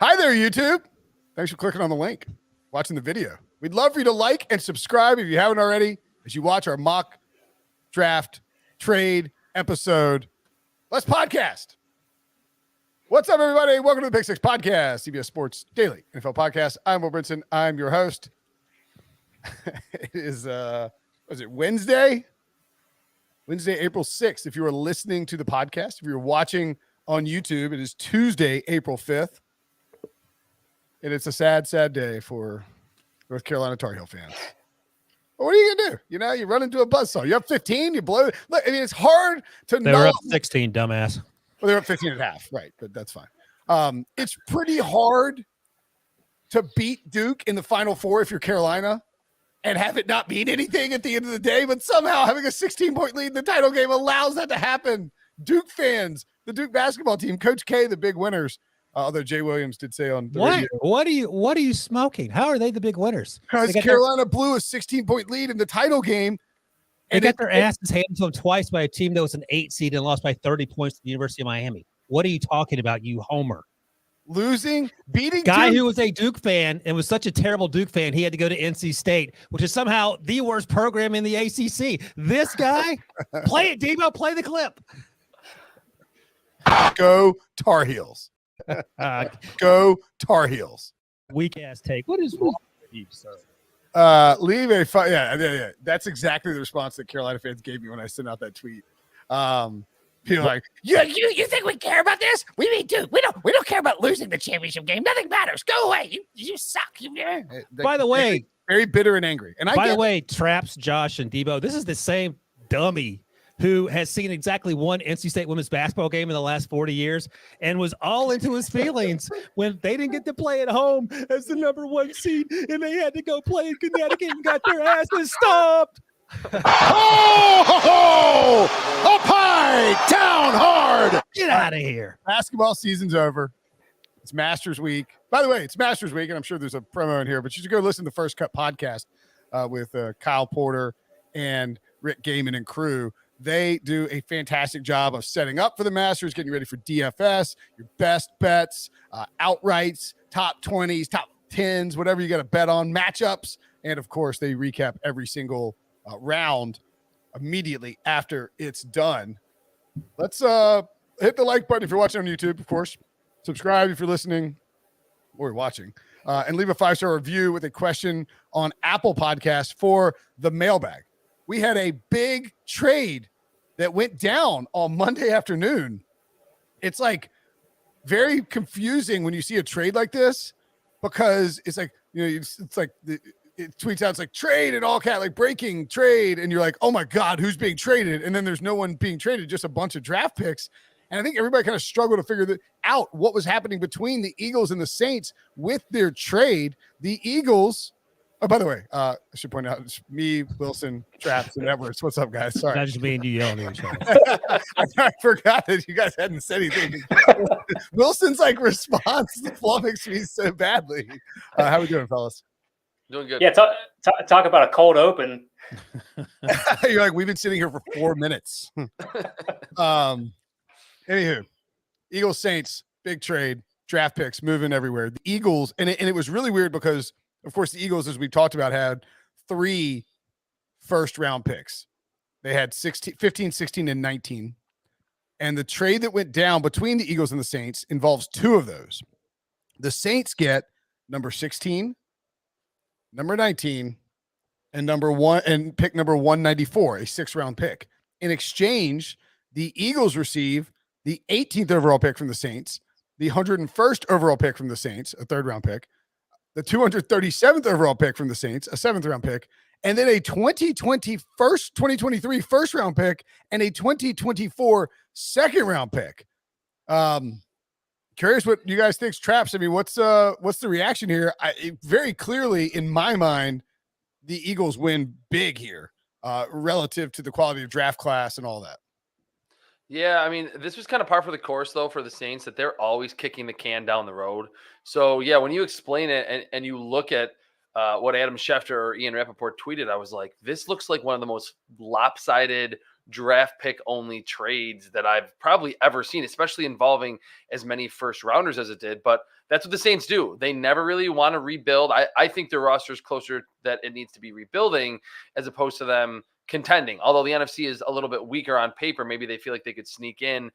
Hi there, YouTube. Thanks for clicking on the link, watching the video. We'd love for you to like and subscribe if you haven't already as you watch our mock draft trade episode. Let's podcast. What's up, everybody? Welcome to the Pick Six Podcast, CBS Sports Daily NFL Podcast. I'm Brinson. I'm your host. It is, was it Wednesday? Wednesday, April 6th. If you are listening to the podcast, if you're watching on YouTube, it is Tuesday, April 5th. And it's a sad, sad day for North Carolina Tar Heel fans. But what are you going to do? You know, you run into a buzzsaw. You have 15, you blow it. Look, I mean, it's hard to know. They were up 16, dumbass. Well, they're up 15 and a half. Right, but that's fine. It's pretty hard to beat Duke in the Final Four if you're Carolina and have it not mean anything at the end of the day. But somehow having a 16-point lead in the title game allows that to happen. Duke fans, the Duke basketball team, Coach K, the big winners. Although Jay Williams did say on the radio, what are you smoking? How are they the big winners? Because Carolina blew a 16-point lead in the title game. They got their asses handed to them twice by a team that was an 8 seed and lost by 30 points to the University of Miami. What are you talking about, you homer? Beating guy Duke. Who was a Duke fan and was such a terrible Duke fan, he had to go to NC State, which is somehow the worst program in the ACC. This guy, play it, Debo, play the clip. Go Tar Heels. Go Tar Heels. Weak ass take. What is wrong with you, sir? Leave a yeah. That's exactly the response that Carolina fans gave me when I sent out that tweet. People like, you think we care about this? We mean Duke. We don't care about losing the championship game. Nothing matters. Go away. You suck. By the way, very bitter and angry. And by the way, Traps, Josh, and Debo, this is the same dummy who has seen exactly one NC State women's basketball game in the last 40 years and was all into his feelings when they didn't get to play at home as the number 1 seed and they had to go play in Connecticut and got their asses stomped. Up high, down hard. Get out of here. Basketball season's over. It's Masters Week. By the way, it's Masters Week, and I'm sure there's a promo in here, but you should go listen to the First Cut podcast with Kyle Porter and Rick Gaiman and crew. They do a fantastic job of setting up for the Masters, getting ready for DFS, your best bets, outrights, top 20s, top 10s, whatever you got to bet on, matchups. And, of course, they recap every single round immediately after it's done. Let's hit the like button if you're watching on YouTube, of course. Subscribe if you're listening or watching. And leave a 5-star review with a question on Apple Podcasts for the mailbag. We had a big trade that went down on Monday afternoon. It's like very confusing when you see a trade like this because it's like, you know, it's like it tweets out, it's like trade in all cat, like breaking trade. And you're like, oh my God, who's being traded? And then there's no one being traded, just a bunch of draft picks. And I think everybody kind of struggled to figure out what was happening between the Eagles and the Saints with their trade. The Eagles, oh, by the way, I should point out, it's me, Wilson, Traps, and Edwards. What's up, guys? Sorry. Not just me and you yelling at each other. I forgot that you guys hadn't said anything. Wilson's like response flummoxed me so badly. How we doing, fellas? Doing good. Yeah, talk about a cold open. You're like, we've been sitting here for 4 minutes. Anywho, Eagles, Saints, big trade, draft picks moving everywhere. The Eagles, and it was really weird because, of course, the Eagles, as we talked about, had 3 first-round picks. They had 15, 16, and 19. And the trade that went down between the Eagles and the Saints involves 2 of those. The Saints get number 16, number 19, and pick number 194, a 6th-round pick. In exchange, the Eagles receive the 18th overall pick from the Saints, the 101st overall pick from the Saints, a 3rd-round pick, the 237th overall pick from the Saints, a 7th-round pick, and then a 2023 first-round pick and a 2024 second-round pick. Curious what you guys think, Traps. I mean, what's the reaction here? Very clearly, in my mind, the Eagles win big here relative to the quality of draft class and all that. Yeah, I mean, this was kind of par for the course, though, for the Saints, that they're always kicking the can down the road. So, yeah, when you explain it and you look at what Adam Schefter or Ian Rappaport tweeted, I was like, this looks like one of the most lopsided draft pick only trades that I've probably ever seen, especially involving as many first rounders as it did. But that's what the Saints do. They never really want to rebuild. I think their roster is closer that it needs to be rebuilding as opposed to them contending. Although the NFC is a little bit weaker on paper, maybe they feel like they could sneak in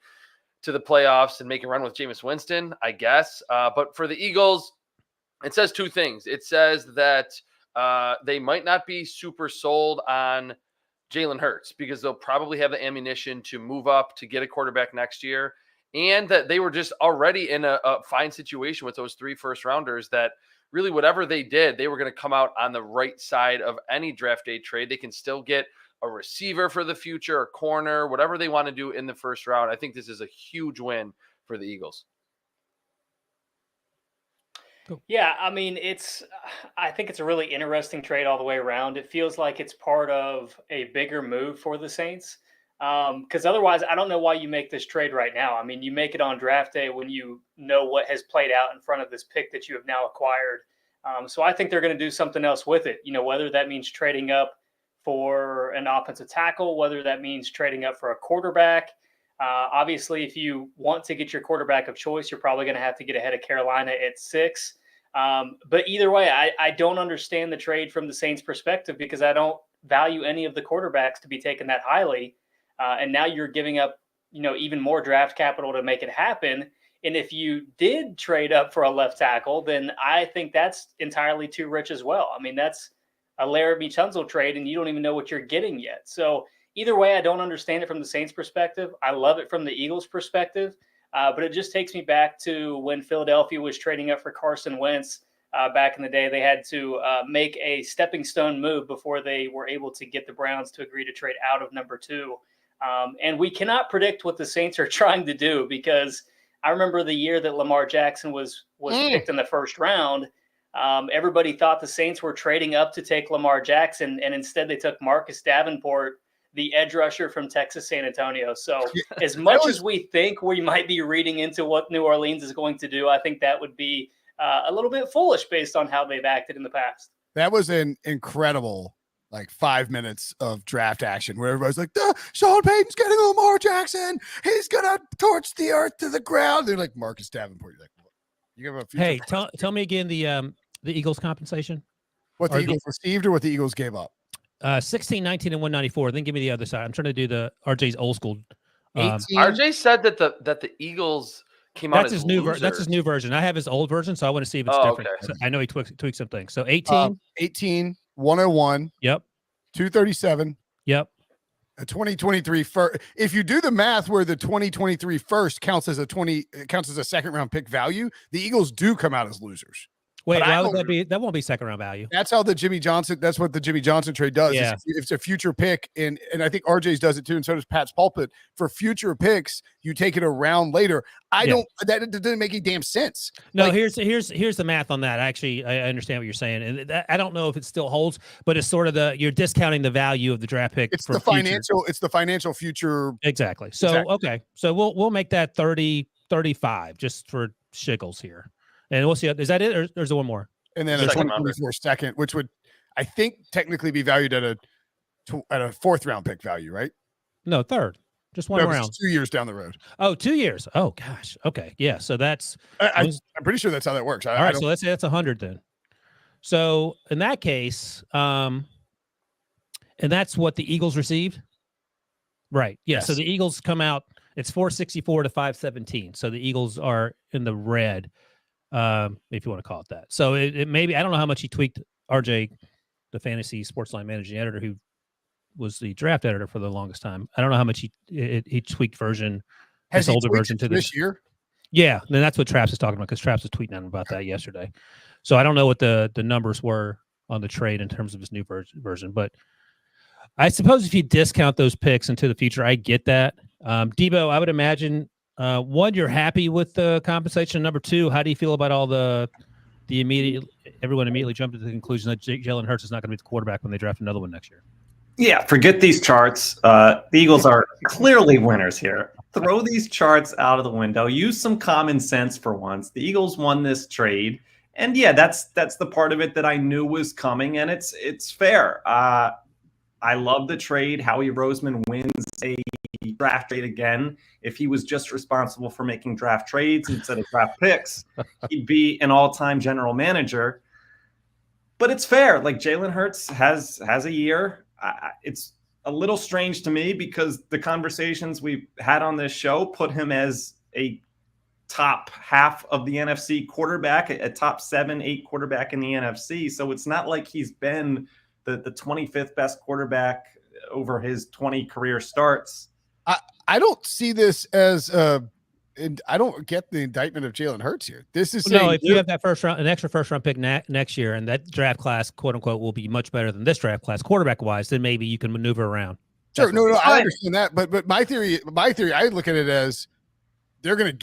to the playoffs and make a run with Jameis Winston, I guess. But for the Eagles, it says two things. It says that they might not be super sold on Jalen Hurts because they'll probably have the ammunition to move up to get a quarterback next year, and that they were just already in a fine situation with those 3 first rounders that really whatever they did, they were going to come out on the right side of any draft day trade. They can still get a receiver for the future, a corner, whatever they want to do in the first round. I think this is a huge win for the Eagles. Yeah, I mean, I think it's a really interesting trade all the way around. It feels like it's part of a bigger move for the Saints. Because otherwise, I don't know why you make this trade right now. I mean, you make it on draft day when you know what has played out in front of this pick that you have now acquired. So I think they're going to do something else with it. Whether that means trading up for an offensive tackle, whether that means trading up for a quarterback. Obviously, if you want to get your quarterback of choice, you're probably going to have to get ahead of Carolina at 6. But either way, I don't understand the trade from the Saints' perspective because I don't value any of the quarterbacks to be taken that highly. And now you're giving up, even more draft capital to make it happen. And if you did trade up for a left tackle, then I think that's entirely too rich as well. I mean, that's a Laramie Tunsil trade, and you don't even know what you're getting yet. So either way, I don't understand it from the Saints' perspective. I love it from the Eagles' perspective. But it just takes me back to when Philadelphia was trading up for Carson Wentz back in the day. They had to make a stepping stone move before they were able to get the Browns to agree to trade out of number 2. And we cannot predict what the Saints are trying to do because I remember the year that Lamar Jackson was picked in the first round. Everybody thought the Saints were trading up to take Lamar Jackson, and instead they took Marcus Davenport, the edge rusher from Texas San Antonio. So as much as we think we might be reading into what New Orleans is going to do, I think that would be a little bit foolish based on how they've acted in the past. That was an incredible 5 minutes of draft action where everybody's like, Sean Payton's getting Lamar Jackson. He's going to torch the earth to the ground. They're like, Marcus Davenport. You're like, what? You have a future. Hey, tell me again the Eagles compensation. What the Eagles received or what the Eagles gave up? 16, 19, and 194. Then give me the other side. I'm trying to do the RJ's old school. 18. RJ said that the Eagles came out as his new losers. That's his new version. I have his old version, so I want to see if it's different. Okay. So I know he tweaked some things. So 18, 101. Yep. 237. Yep. A 2023 first. If you do the math where the 2023 first counts as a second round pick value, the Eagles do come out as losers. Wait, why would that be? That won't be second round value. That's how that's what the Jimmy Johnson trade does. Yeah. It's a future pick. And I think RJ's does it too. And so does Pat's Pulpit. For future picks, you take it a round later. That doesn't make any damn sense. No, here's the math on that. Actually, I understand what you're saying. And I don't know if it still holds, but it's sort of you're discounting the value of the draft pick. It's the financial future. Exactly. So, okay. So we'll make that 30, 35 just for shiggles here. And we'll see. Is that it, or there's one more? And then a 2024 second, which would, I think, technically be valued at a fourth round pick value, right? No, third. Just one round. 2 years down the road. Oh, 2 years. Oh gosh. Okay. Yeah. So that's. I'm pretty sure that's how that works. All right. So let's say that's 100 then. So in that case, and that's what the Eagles received, right? Yeah. Yes. So the Eagles come out. It's 464 to 517. So the Eagles are in the red. If you want to call it that. So it maybe, I don't know how much he tweaked RJ, the fantasy sportsline managing editor, who was the draft editor for the longest time. I don't know how much he tweaked version, his older version to this year. Yeah. Then that's what Traps is talking about because Traps was tweeting out about that yesterday. So I don't know what the numbers were on the trade in terms of his new version, but I suppose if you discount those picks into the future, I get that. Debo, I would imagine, one, you're happy with the compensation. Number two, how do you feel about all everyone immediately jumped to the conclusion that Jalen Hurts is not going to be the quarterback when they draft another one next year? Yeah, forget these charts. The Eagles are clearly winners here. Throw these charts out of the window. Use some common sense for once. The Eagles won this trade. And yeah, that's the part of it that I knew was coming, and it's fair. I love the trade. Howie Roseman wins a draft trade again. If he was just responsible for making draft trades instead of draft picks, he'd be an all-time general manager. But it's fair. Like Jalen Hurts has a year. It's a little strange to me because the conversations we've had on this show put him as a top half of the NFC quarterback, a top 7-8 quarterback in the NFC. So it's not like he's been the 25th best quarterback over his 20 career starts. I don't see this as and I don't get the indictment of Jalen Hurts here. This is no. If you have that an extra first round pick next year, and that draft class, quote unquote, will be much better than this draft class, quarterback wise, then maybe you can maneuver around. Sure, no, I understand that, but my theory, I look at it as they're giving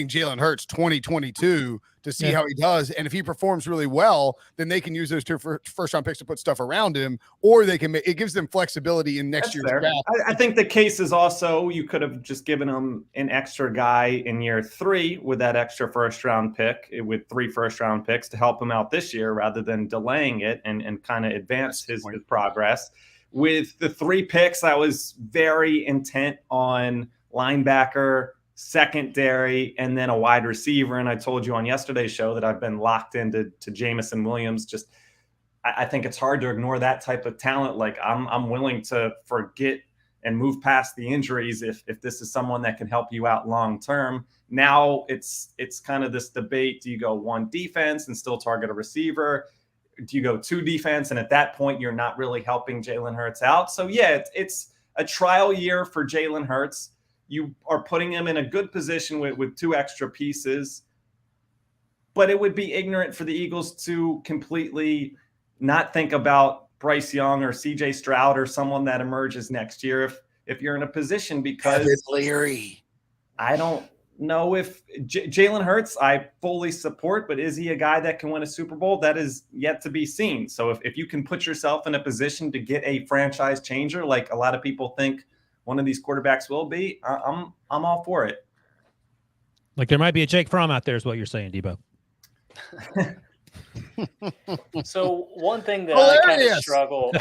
Jalen Hurts 2022 to see how he does, and if he performs really well, then they can use those 2 first round picks to put stuff around him, or they can it gives them flexibility in next year's draft. I think the case is also you could have just given him an extra guy in year 3 with that extra first round pick with 3 first round picks to help him out this year rather than delaying it and kind of advance his progress. With the 3 picks, I was very intent on linebacker, secondary, and then a wide receiver. And I told you on yesterday's show that I've been locked into Jamison Williams. Just I think it's hard to ignore that type of talent. Like I'm willing to forget and move past the injuries if this is someone that can help you out long term. Now it's kind of this debate: do you go 1 defense and still target a receiver? Do you go 2 defense? And at that point, you're not really helping Jalen Hurts out. So yeah, it's a trial year for Jalen Hurts. You are putting him in a good position with 2 extra pieces, but it would be ignorant for the Eagles to completely not think about Bryce Young or CJ Stroud or someone that emerges next year if you're in a position, because Leary. I don't know if Jalen Hurts I fully support, but is he a guy that can win a Super Bowl? That is yet to be seen. So if you can put yourself in a position to get a franchise changer, like a lot of people think one of these quarterbacks will be, I'm all for it. Like there might be a Jake Fromm out there is what you're saying, Debo. So one thing that I kind of struggle,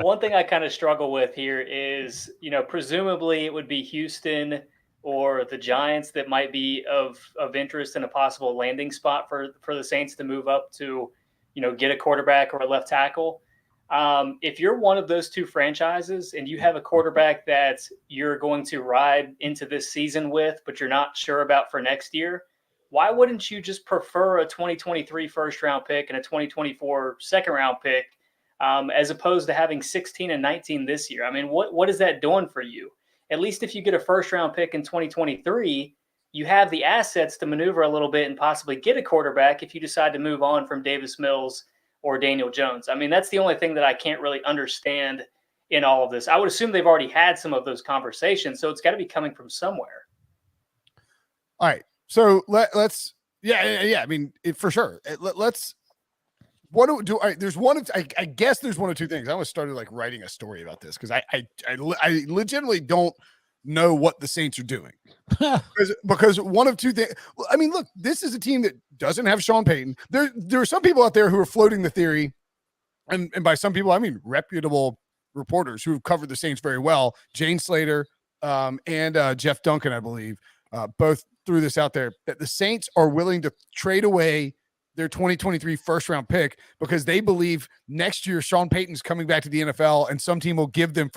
one thing I kind of struggle with here is, presumably it would be Houston or the Giants that might be of interest in a possible landing spot for the Saints to move up to, get a quarterback or a left tackle. If you're one of those 2 franchises and you have a quarterback that you're going to ride into this season with, but you're not sure about for next year, why wouldn't you just prefer a 2023 first round pick and a 2024 second round pick as opposed to having 16 and 19 this year? I mean, what is that doing for you? At least if you get a first round pick in 2023, you have the assets to maneuver a little bit and possibly get a quarterback if you decide to move on from Davis Mills or Daniel Jones. I mean, that's the only thing that I can't really understand in all of this. I would assume they've already had some of those conversations, so it's got to be coming from somewhere. All right. So let's, I mean, for sure. Let's, there's one, I guess there's 1 or 2 things. I almost started like writing a story about this because I legitimately don't know what the Saints are doing because 1 of 2 things. I mean, look, this is a team that doesn't have Sean Payton. There are some people out there who are floating the theory, and by some people, I mean reputable reporters who have covered the Saints very well. Jane Slater and Jeff Duncan, I believe, both threw this out there, that the Saints are willing to trade away their 2023 first round pick because they believe next year Sean Payton's coming back to the NFL and some team will give them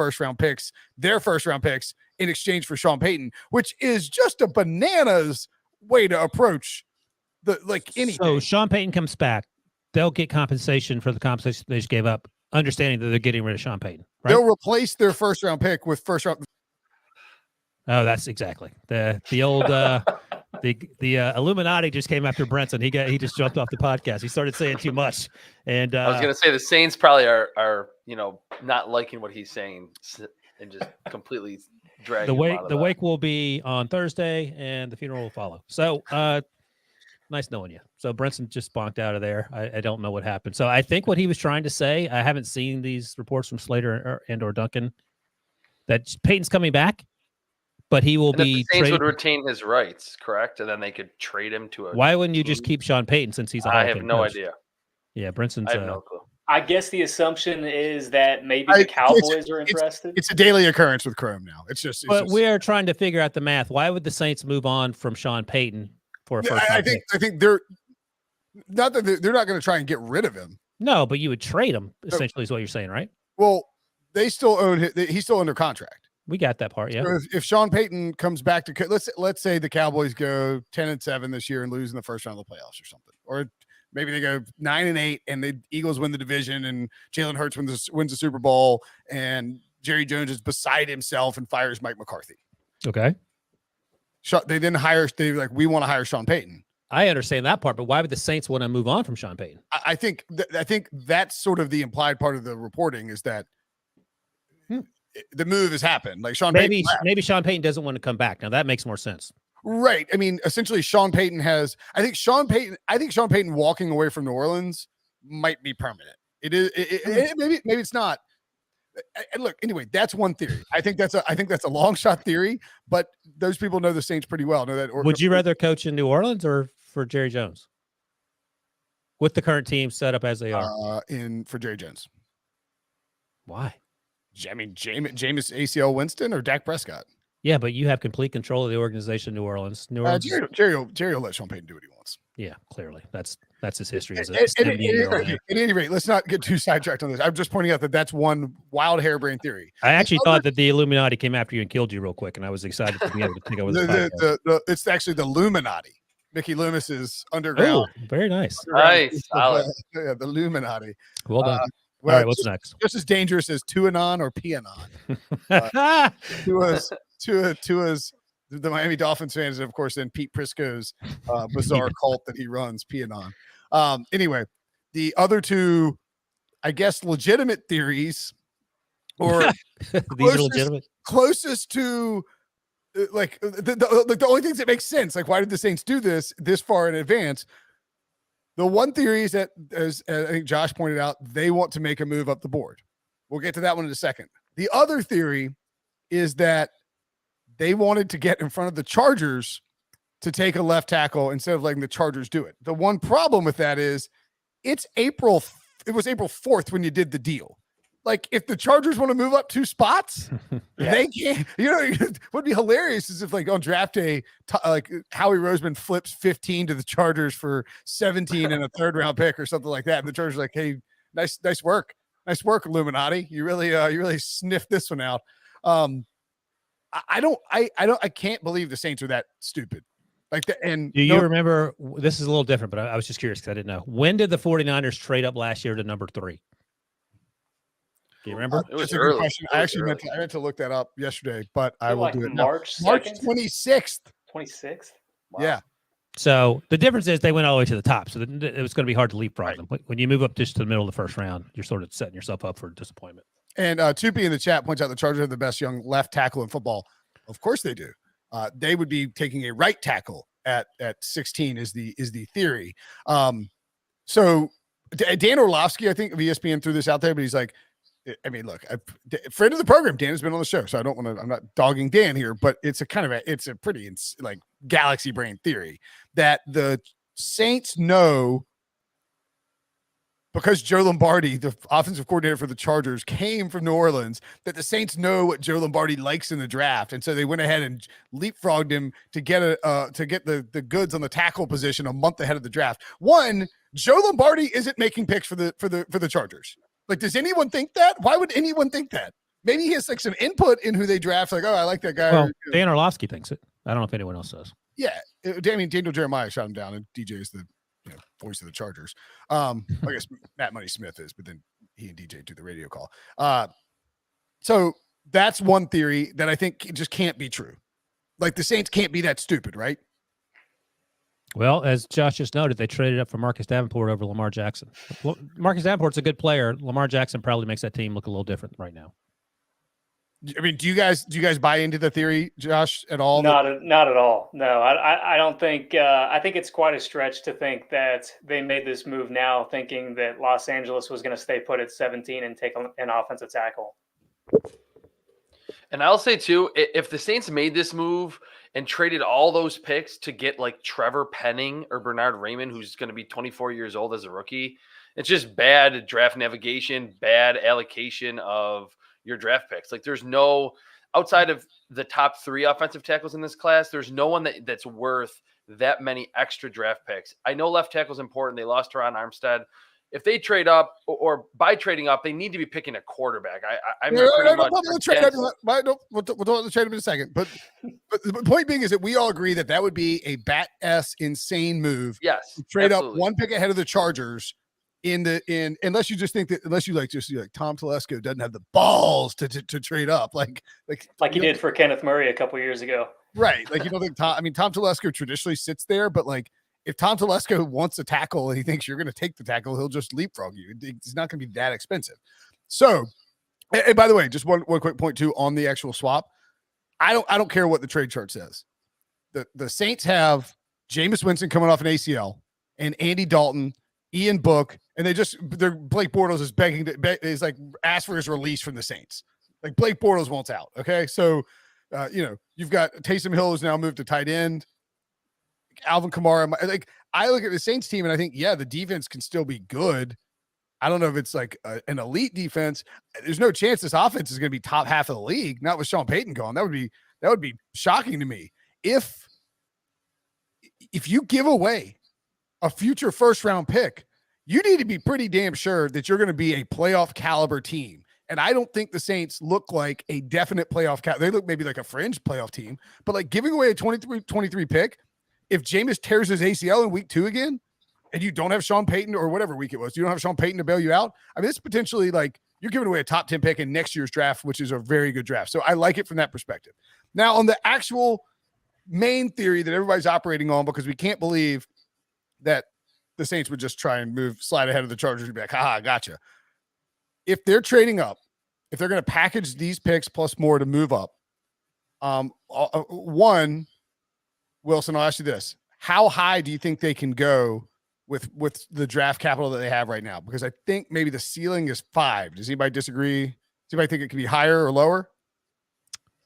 their first round picks in exchange for Sean Payton, which is just a bananas way to approach anything. So Sean Payton comes back, they'll get compensation for the compensation they just gave up, understanding that they're getting rid of Sean Payton. Right? They'll replace their first round pick with first round. Oh, that's exactly the old the Illuminati just came after Brinson. He just jumped off the podcast. He started saying too much, and I was going to say the Saints probably are not liking what he's saying and just completely dragging the wake will be on Thursday and the funeral will follow. So nice knowing you. So Brinson just bonked out of there. I don't know what happened. So I think what he was trying to say, I haven't seen these reports from Slater or Duncan, that Peyton's coming back, but he will be the Saints would retain his rights, correct? And then they could trade him to a. Why wouldn't you just keep Sean Payton since he's a Hall I of have Fame no coach? idea. Yeah, Brinson's. I have no clue. I guess the assumption is that maybe the Cowboys are interested. It's a daily occurrence with Chrome now. But we are trying to figure out the math. Why would the Saints move on from Sean Payton for a first round pick? I think they're not that they're not going to try and get rid of him. No, but you would trade him, essentially, is what you're saying, right? Well, they still own him. He's still under contract. We got that part, yeah. So if Sean Payton comes back to let's say the Cowboys go 10-7 this year and lose in the first round of the playoffs or something, or maybe they go 9-8 and the Eagles win the division and Jalen Hurts wins the Super Bowl and Jerry Jones is beside himself and fires Mike McCarthy. Okay. They then we want to hire Sean Payton. I understand that part, but why would the Saints want to move on from Sean Payton? I think that's sort of the implied part of the reporting is that the move has happened. Like maybe Sean Payton doesn't want to come back. Now that makes more sense. Right. I mean, essentially Sean Payton I think Sean Payton walking away from New Orleans might be permanent. It is maybe it's not. And look, anyway, that's one theory. I think that's a long shot theory, but those people know the Saints pretty well. Know that. Would you rather coach in New Orleans or for Jerry Jones? With the current team set up as they are, for Jerry Jones. Why? I mean, Jameis ACL Winston or Dak Prescott. Yeah, but you have complete control of the organization, New Orleans. Jerry will let Sean Payton do what he wants. Yeah, clearly. That's his history as a at any rate, let's not get too sidetracked on this. I'm just pointing out that that's one wild harebrained theory. I actually thought that the Illuminati came after you and killed you real quick, and I was excited to be able to take over it's actually the Illuminati. Mickey Loomis's underground. Oh, very nice. Nice. The Illuminati. Well done. All right, what's next? Just as dangerous as Tuanon or Pianon. Tua's the Miami Dolphins fans, and of course, then Pete Prisco's bizarre cult that he runs, Pianon. Anyway, the other two, I guess, legitimate theories, or these are legitimate, closest to like the only things that make sense. Like, why did the Saints do this far in advance? The one theory is that, as I think Josh pointed out, they want to make a move up the board. We'll get to that one in a second. The other theory is that they wanted to get in front of the Chargers to take a left tackle instead of letting the Chargers do it. The one problem with that is it was April 4th when you did the deal. Like, if the Chargers want to move up 2 spots, they can't. What would be hilarious is if, like, on draft day, like Howie Roseman flips 15 to the Chargers for 17 and a 3rd round pick or something like that, and the Chargers are like, "Hey, nice work, Illuminati. You really sniffed this one out." I can't believe the Saints are that stupid. Like that. And do you remember? This is a little different, but I was just curious because I didn't know. When did the 49ers trade up last year to number 3? Do you remember? It was early. Question. I meant to look that up yesterday, but I will do it March 26th. 26th. Wow. Yeah. So the difference is they went all the way to the top, so it was going to be hard to leapfrog them. When you move up just to the middle of the first round, you're sort of setting yourself up for disappointment. And Tupi in the chat points out the Chargers have the best young left tackle in football. Of course they do. They would be taking a right tackle at 16 is the theory. So Dan Orlovsky, I think of ESPN, threw this out there, but he's like, I mean, look, friend of the program, Dan has been on the show, so I'm not dogging Dan here, but it's a pretty like galaxy brain theory that the Saints know, because Joe Lombardi, the offensive coordinator for the Chargers, came from New Orleans, that the Saints know what Joe Lombardi likes in the draft, and so they went ahead and leapfrogged him to get the goods on the tackle position a month ahead of the draft. One, Joe Lombardi isn't making picks for the Chargers. Like, does anyone think that? Why would anyone think that? Maybe he has like some input in who they draft. Like, oh, I like that guy. Well, Dan Orlovsky thinks it. I don't know if anyone else does. Yeah, Daniel Jeremiah shot him down, and DJ is the voice of the Chargers. I guess Matt Money Smith is, but then he and DJ do the radio call. So that's one theory that I think just can't be true. Like, the Saints can't be that stupid, right? Well, as Josh just noted, they traded up for Marcus Davenport over Lamar Jackson. Well, Marcus Davenport's a good player. Lamar Jackson probably makes that team look a little different right now. I mean, do you guys buy into the theory, Josh, at all? Not at all. No, I don't think. I think it's quite a stretch to think that they made this move now, thinking that Los Angeles was going to stay put at 17 and take an offensive tackle. And I'll say too, if the Saints made this move, and traded all those picks to get like Trevor Penning or Bernard Raymond, who's going to be 24 years old as a rookie. It's just bad draft navigation, bad allocation of your draft picks. Like there's no, outside of the top 3 offensive tackles in this class, there's no one that's worth that many extra draft picks. I know left tackle is important. They lost Teron Armstead. If they trade up or by trading up, they need to be picking a quarterback. I'm pretty much we'll trade up. We'll talk about the trade up in a second. But the point being is that we all agree that would be a bat-ass insane move. Yes, to trade absolutely. up 1 pick ahead of the Chargers unless you just think that Tom Telesco doesn't have the balls to trade up like he did for Kenneth Murray a couple years ago. Right. Like you don't think Tom Telesco traditionally sits there, but like if Tom Telesco wants a tackle and he thinks you're going to take the tackle, he'll just leapfrog you. It's not going to be that expensive. So, and by the way, just one quick point too on the actual swap. I don't care what the trade chart says. The Saints have Jameis Winston coming off an ACL and Andy Dalton, Ian Book, and they're Blake Bortles is begging is like asked for his release from the Saints. Like Blake Bortles wants out. Okay. So, you've got Taysom Hill who's now moved to tight end. Alvin Kamara, like I look at the Saints team and I think, yeah, the defense can still be good. I don't know if it's like an elite defense. There's no chance this offense is going to be top half of the league. Not with Sean Payton gone. That would be shocking to me. If you give away a future first round pick, you need to be pretty damn sure that you're going to be a playoff caliber team. And I don't think the Saints look like a definite playoff They look maybe like a fringe playoff team, but like giving away a 23 pick. If Jameis tears his ACL in week 2 again, and you don't have Sean Payton or whatever week it was, you don't have Sean Payton to bail you out. I mean, it's potentially like you're giving away a top 10 pick in next year's draft, which is a very good draft. So I like it from that perspective. Now on the actual main theory that everybody's operating on, because we can't believe that the Saints would just try and slide ahead of the Chargers and be like, haha, gotcha. If they're trading up, if they're going to package these picks plus more to move up, one, Wilson, I'll ask you this. How high do you think they can go with the draft capital that they have right now? Because I think maybe the ceiling is 5. Does anybody disagree? Does anybody think it could be higher or lower?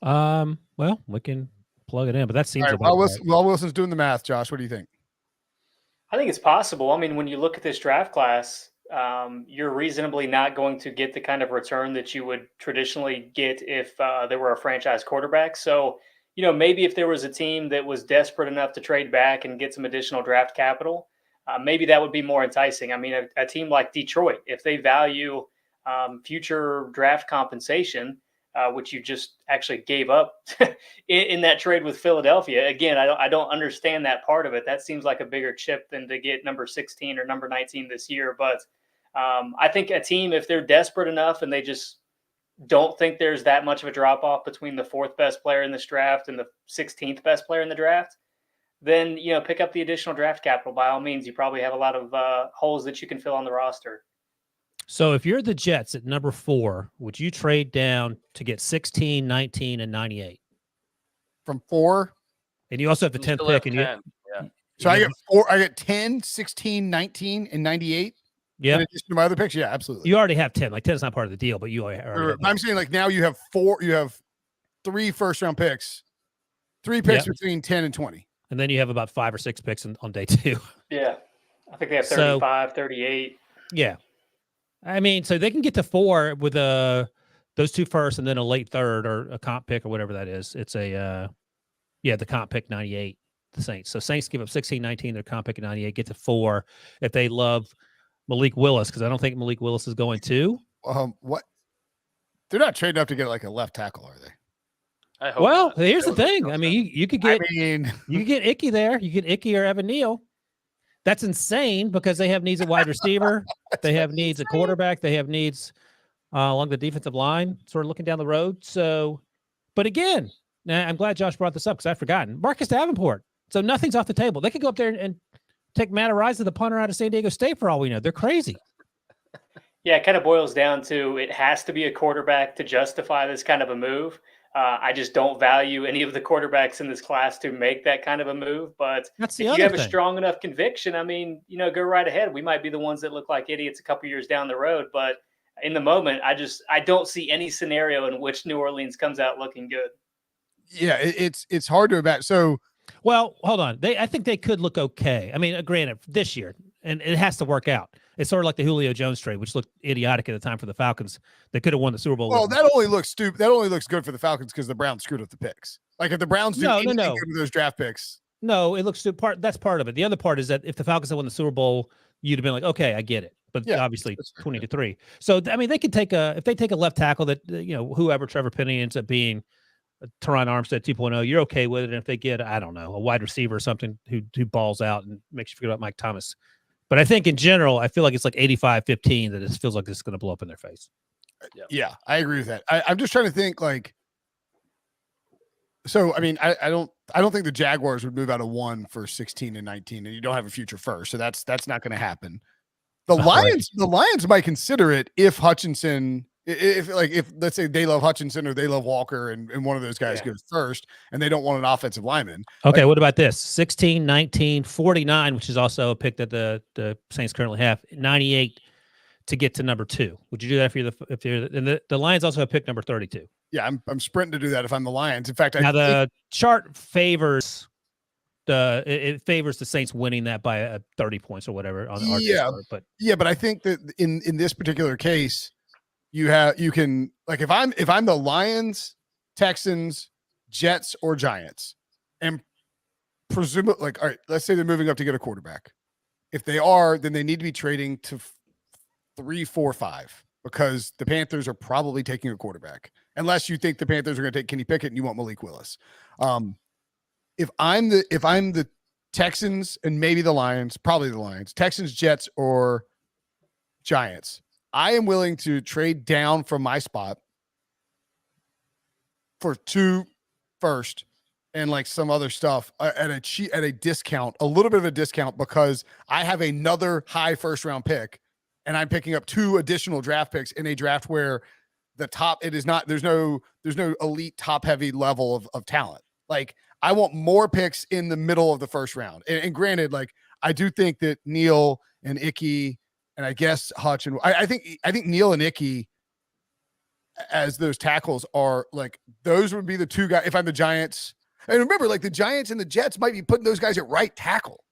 Well, we can plug it in, but that seems right, while Wilson's doing the math, Josh, what do you think? I think it's possible. I mean, when you look at this draft class, you're reasonably not going to get the kind of return that you would traditionally get if there were a franchise quarterback. So, maybe if there was a team that was desperate enough to trade back and get some additional draft capital, maybe that would be more enticing. I mean, a team like Detroit, if they value future draft compensation, which you just actually gave up in that trade with Philadelphia. Again, I don't understand that part of it. That seems like a bigger chip than to get number 16 or number 19 this year. But I think a team, if they're desperate enough and they just don't think there's that much of a drop off between the 4th best player in this draft and the 16th best player in the draft, then, pick up the additional draft capital. By all means, you probably have a lot of holes that you can fill on the roster. So if you're the Jets at number 4, would you trade down to get 16, 19, and 98? From 4? And you also have the 10th pick. And yeah. So I get 4, I get 10, 16, 19, and 98. Yeah. In addition to my other picks. Yeah, absolutely. You already have 10. Like 10 is not part of the deal, but you already have. I'm saying like now you have 3 first round picks, 3 picks between 10 and 20. And then you have about 5 or 6 picks on day 2. Yeah. I think they have 35, 38. Yeah. I mean, so they can get to 4 with those 2 first and then a late 3rd or a comp pick or whatever that is. It's the comp pick 98, the Saints. So Saints give up 16, 19, their comp pick at 98, get to 4 if they love Malik Willis, because I don't think Malik Willis is going to. What? They're not trading up to get like a left tackle, are they? I hope Well, not. here's the thing. I mean, you could get you could get Icky there. You get Icky or Evan Neal. That's insane because they have needs at wide receiver. They have needs at quarterback. They have needs along the defensive line, sort of looking down the road. So, but again, I'm glad Josh brought this up because I've forgotten. Marcus Davenport. So nothing's off the table. They could go up there and take Matt Ariza, the punter out of San Diego State, for all we know. They're crazy. Yeah, it kind of boils down to it has to be a quarterback to justify this kind of a move. I just don't value any of the quarterbacks in this class to make that kind of a move. But if you have a strong enough conviction, I mean, go right ahead. We might be the ones that look like idiots a couple years down the road. But in the moment, I don't see any scenario in which New Orleans comes out looking good. Yeah, it's hard to imagine. So Well, hold on. I think they could look okay. I mean, granted, this year, and it has to work out. It's sort of like the Julio Jones trade, which looked idiotic at the time for the Falcons. They could have won the Super Bowl. well, that only looks stupid. That only looks good for the Falcons because the Browns screwed up the picks. Like if the Browns do anything good with those draft picks. No, it looks stupid. That's part of it. The other part is that if the Falcons had won the Super Bowl, you'd have been like, okay, I get it. But obviously 20-3. So I mean, they could if they take a left tackle that whoever Trevor Penny ends up being, Teron Armstead 2.0, you're okay with it. And if they get, I don't know, a wide receiver or something who balls out and makes you forget about Mike Thomas. But I think in general, I feel like it's like 85-15 that it feels like it's going to blow up in their face. Yeah, I agree with that. I'm just trying to think like. So I mean, I don't think the Jaguars would move out of 1 for 16 and 19, and you don't have a future first, so that's not going to happen. The Lions might consider it if Hutchinson. If let's say they love Hutchinson or they love Walker and one of those guys goes first and they don't want an offensive lineman. Okay, what about this? 16, 19, 49, which is also a pick that the Saints currently have, 98 to get to number 2. Would you do that if you're and the Lions also have pick number 32? Yeah, I'm sprinting to do that if I'm the Lions. In fact, the chart favors it favors the Saints winning that by 30 points or whatever on the but I think that in this particular case, you can like if I'm the Lions, Texans, Jets, or Giants, and presumably all right, let's say they're moving up to get a quarterback. If they are, then they need to be trading to 3, 4, 5 because the Panthers are probably taking a quarterback, unless you think the Panthers are going to take Kenny Pickett and you want Malik Willis. If I'm the Texans and maybe the Lions, probably the Lions, Texans, Jets, or Giants, I am willing to trade down from my spot for 2 first and like some other stuff at a discount, a little bit of a discount, because I have another high first round pick and I'm picking up 2 additional draft picks in a draft where the top, it is not, there's no elite top heavy level of talent. Like I want more picks in the middle of the first round. And granted, like I do think that Neal and Icky and I guess Hutch and I think Neal and Icky as those tackles are like, those would be the 2 guys. If I'm the Giants, and remember, like the Giants and the Jets might be putting those guys at right tackle.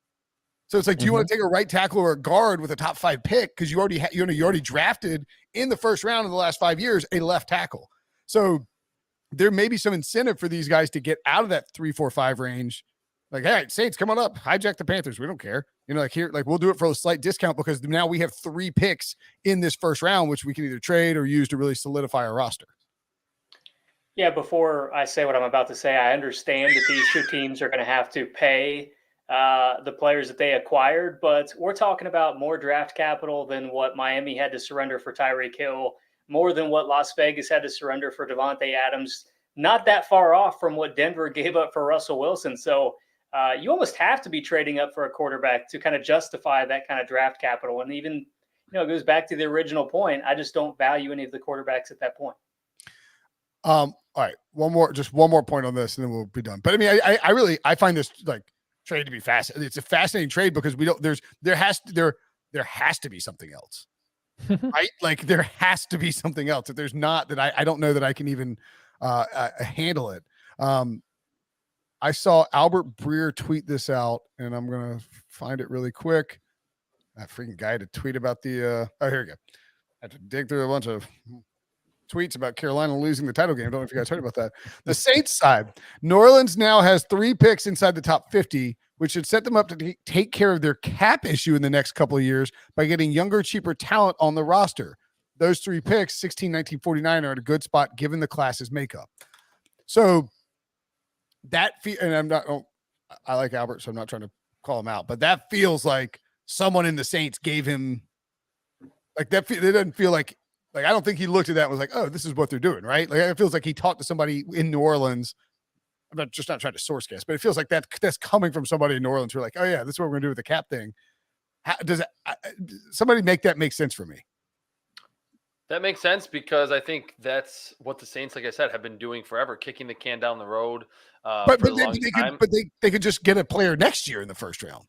So it's like, do you want to take a right tackle or a guard with a top 5 pick? Because you already drafted in the first round in the last 5 years a left tackle. So there may be some incentive for these guys to get out of that 3, 4, 5 range. Like, hey, Saints, come on up, hijack the Panthers. We don't care. Like here, like we'll do it for a slight discount because now we have 3 picks in this first round, which we can either trade or use to really solidify our roster. Yeah, before I say what I'm about to say, I understand that these 2 teams are going to have to pay the players that they acquired, but we're talking about more draft capital than what Miami had to surrender for Tyreek Hill, more than what Las Vegas had to surrender for Devontae Adams, not that far off from what Denver gave up for Russell Wilson. So you almost have to be trading up for a quarterback to kind of justify that kind of draft capital. And even, it goes back to the original point. I just don't value any of the quarterbacks at that point. All right. One more point on this and then we'll be done. But I mean, I find this like trade to be fascinating. It's a fascinating trade because there has to be something else, right? Like there has to be something else. If there's not, that I don't know that I can even handle it. I saw Albert Breer tweet this out, and I'm going to find it really quick. That freaking guy to tweet about the here we go. I had to dig through a bunch of tweets about Carolina losing the title game. I don't know if you guys heard about that. The Saints side, New Orleans now has 3 picks inside the top 50, which should set them up to take care of their cap issue in the next couple of years by getting younger, cheaper talent on the roster. Those 3 picks, 16, 19, 49, are at a good spot given the class's makeup. So and I like Albert, so I'm not trying to call him out, but that feels like someone in the Saints gave him like that. It doesn't feel like I don't think he looked at that and was like, oh, this is what they're doing, right? Like it feels like he talked to somebody in New Orleans. I'm not trying to source guess, but it feels like that's coming from somebody in New Orleans who are like, oh yeah, this is what we're gonna do with the cap thing. How does somebody make that make sense for me? That makes sense because I think that's what the Saints, like I said, have been doing forever, kicking the can down the road. But they could just get a player next year in the first round.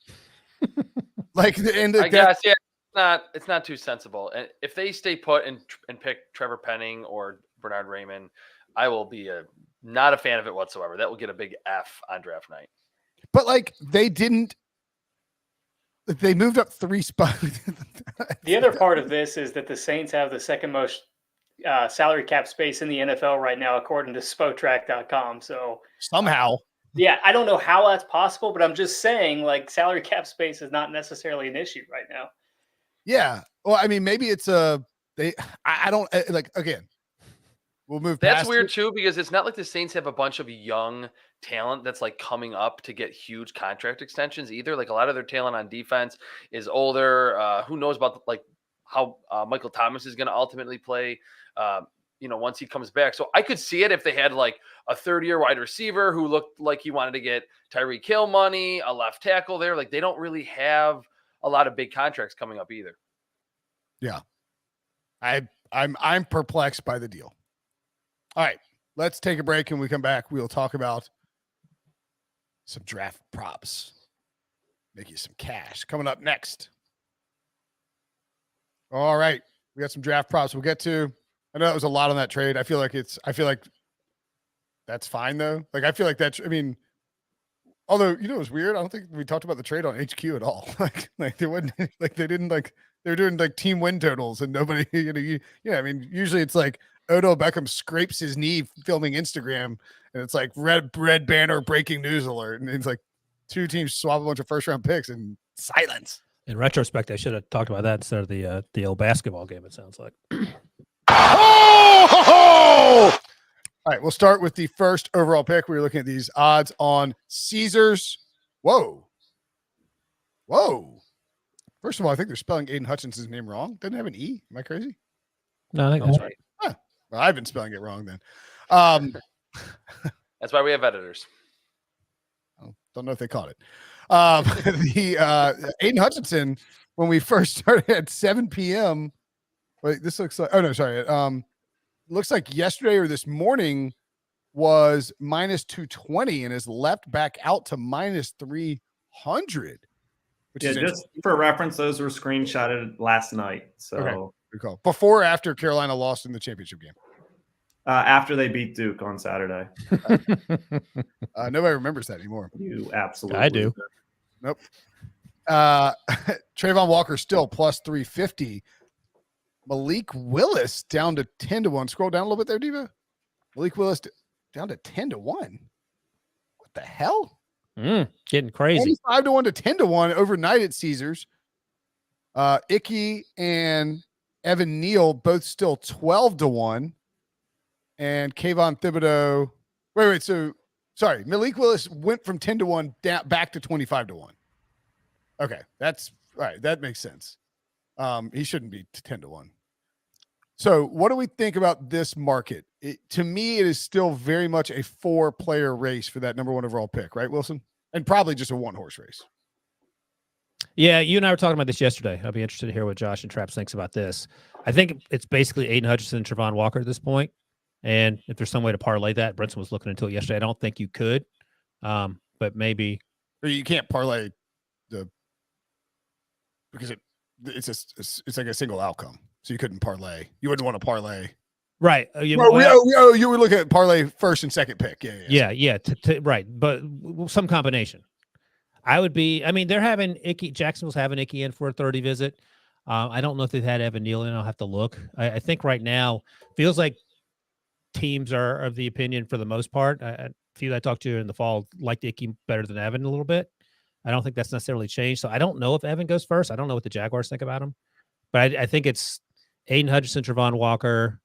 I guess, yeah, it's not too sensible. And if they stay put and pick Trevor Penning or Bernard Raymond, I will be a Not a fan of it whatsoever. That will get a big F on draft night. But like they moved up 3 spots. The other part of this is that the Saints have the second most salary cap space in the NFL right now, according to Spotrac.com. So Somehow. yeah, I don't know how that's possible, but I'm just saying, like, salary cap space is not necessarily an issue right now. Yeah. Well, I mean, maybe it's I don't like, again, we'll move That's past weird it. too, because it's not like the Saints have a bunch of young talent that's like coming up to get huge contract extensions either. Like a lot of their talent on defense is older. Who knows about like how Michael Thomas is going to ultimately play, once he comes back. So I could see it if they had like a third-year wide receiver who looked like he wanted to get Tyreek Hill money, a left tackle there. Like they don't really have a lot of big contracts coming up either. Yeah. I'm perplexed by the deal. All right, let's take a break, and when we come back, we'll talk about some draft props. Make you some cash. Coming up next. All right, we got some draft props we'll get to. I know that was a lot on that trade. I feel like that's fine though. Like I feel like although it was weird. I don't think we talked about the trade on HQ at all. like they wouldn't like they didn't like they're doing like team win totals and nobody I mean usually it's like Odell Beckham scrapes his knee filming Instagram and it's like red banner breaking news alert and it's like 2 teams swap a bunch of first round picks and silence. In retrospect, I should have talked about that instead of the old basketball game. It sounds like. Oh! All right, we'll start with the first overall pick. We were looking at these odds on Caesars. Whoa. First of all, I think they're spelling Aiden Hutchinson's name wrong. Doesn't it have an E? Am I crazy? No, I think that's right. Huh. Well, I've been spelling it wrong then. That's why we have editors. Don't know if they caught it. The Aiden Hutchinson, when we first started at 7 p.m. Wait, this looks like looks like yesterday or this morning was minus 220 and is left back out to minus 300. Which is just for reference, those were screenshotted last night. So okay. Good call. Before or after Carolina lost in the championship game? After they beat Duke on Saturday. Nobody remembers that anymore. You absolutely. I do. Nope. Trayvon Walker still plus 350. Malik Willis down to 10-1. Scroll down a little bit there, Diva. Malik Willis down to 10-1. What the hell? Getting crazy. 5-1 to 10-1 overnight at Caesars. Icky and Evan Neal both still 12-1. And Kayvon Thibodeau. Wait. So sorry. Malik Willis went from 10-1 down back to 25-1. Okay. That's all right. That makes sense. He shouldn't be 10-1. So what do we think about this market? To me, it is still very much a 4-player race for that number 1 overall pick, right, Wilson? And probably just a 1-horse race. Yeah, you and I were talking about this yesterday. I'll be interested to hear what Josh and Traps thinks about this. I think it's basically Aiden Hutchinson and Trayvon Walker at this point. And if there's some way to parlay that, Brinson was looking into it yesterday. I don't think you could, but maybe. Or you can't parlay because it's like a single outcome. So you couldn't parlay. You wouldn't want to parlay. Right. You were looking at parlay first and second pick. Yeah. Right. But some combination. I mean, they're having Jacksonville's having Icky in for a 30 visit. I don't know if they've had Evan Neal in. I'll have to look. I think right now feels like teams are of the opinion for the most part. A few I talked to in the fall liked Icky better than Evan a little bit. I don't think that's necessarily changed. So I don't know if Evan goes first. I don't know what the Jaguars think about him. But I think it's Aiden Hutchinson, Trayvon Walker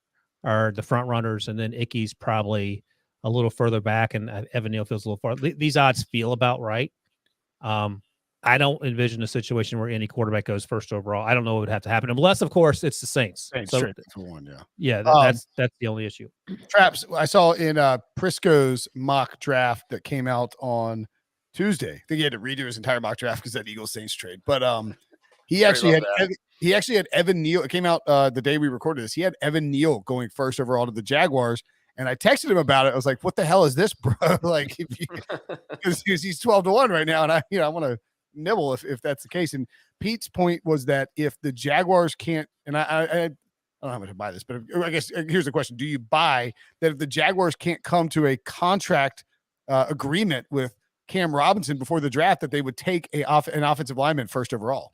are the front runners, and then Icky's probably a little further back, and Evan Neal feels a little far. These odds feel about right. I don't envision a situation where any quarterback goes first overall. I don't know what would have to happen, unless, of course, it's the Saints. So for 1, yeah, that's the only issue. Traps, I saw in Prisco's mock draft that came out on Tuesday. I think he had to redo his entire mock draft because that Eagles Saints trade. But he actually had Evan Neal. It came out the day we recorded this. He had Evan Neal going first overall to the Jaguars. And I texted him about it. I was like, what the hell is this, bro? Like, because he's 12-1 right now. And I want to nibble if that's the case. And Pete's point was that if the Jaguars can't, and I I don't know how much to buy this, but I guess here's the question. Do you buy that if the Jaguars can't come to a contract agreement with Cam Robinson before the draft, that they would take an offensive lineman first overall?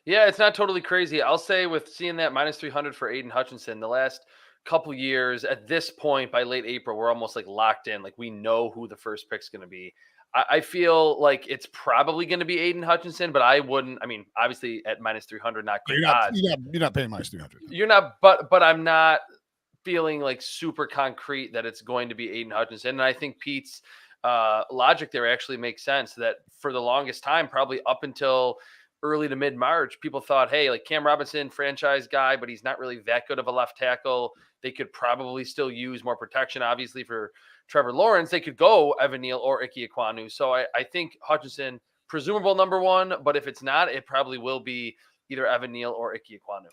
Yeah, it's not totally crazy. I'll say with seeing that minus 300 for Aiden Hutchinson, the last couple years at this point by late April, we're almost like locked in. Like we know who the first pick's going to be. I feel like it's probably going to be Aiden Hutchinson, but I wouldn't. I mean, obviously at minus 300, not great odds. You're not paying minus 300. You're not, but I'm not feeling like super concrete that it's going to be Aiden Hutchinson. And I think Pete's logic there actually makes sense that for the longest time, probably up until early to mid-March, people thought, hey, like Cam Robinson, franchise guy, but he's not really that good of a left tackle. They could probably still use more protection, obviously, for Trevor Lawrence. They could go Evan Neal or Ike Ekwonu. So I think Hutchinson, presumable number one, but if it's not, it probably will be either Evan Neal or Ike Ekwonu.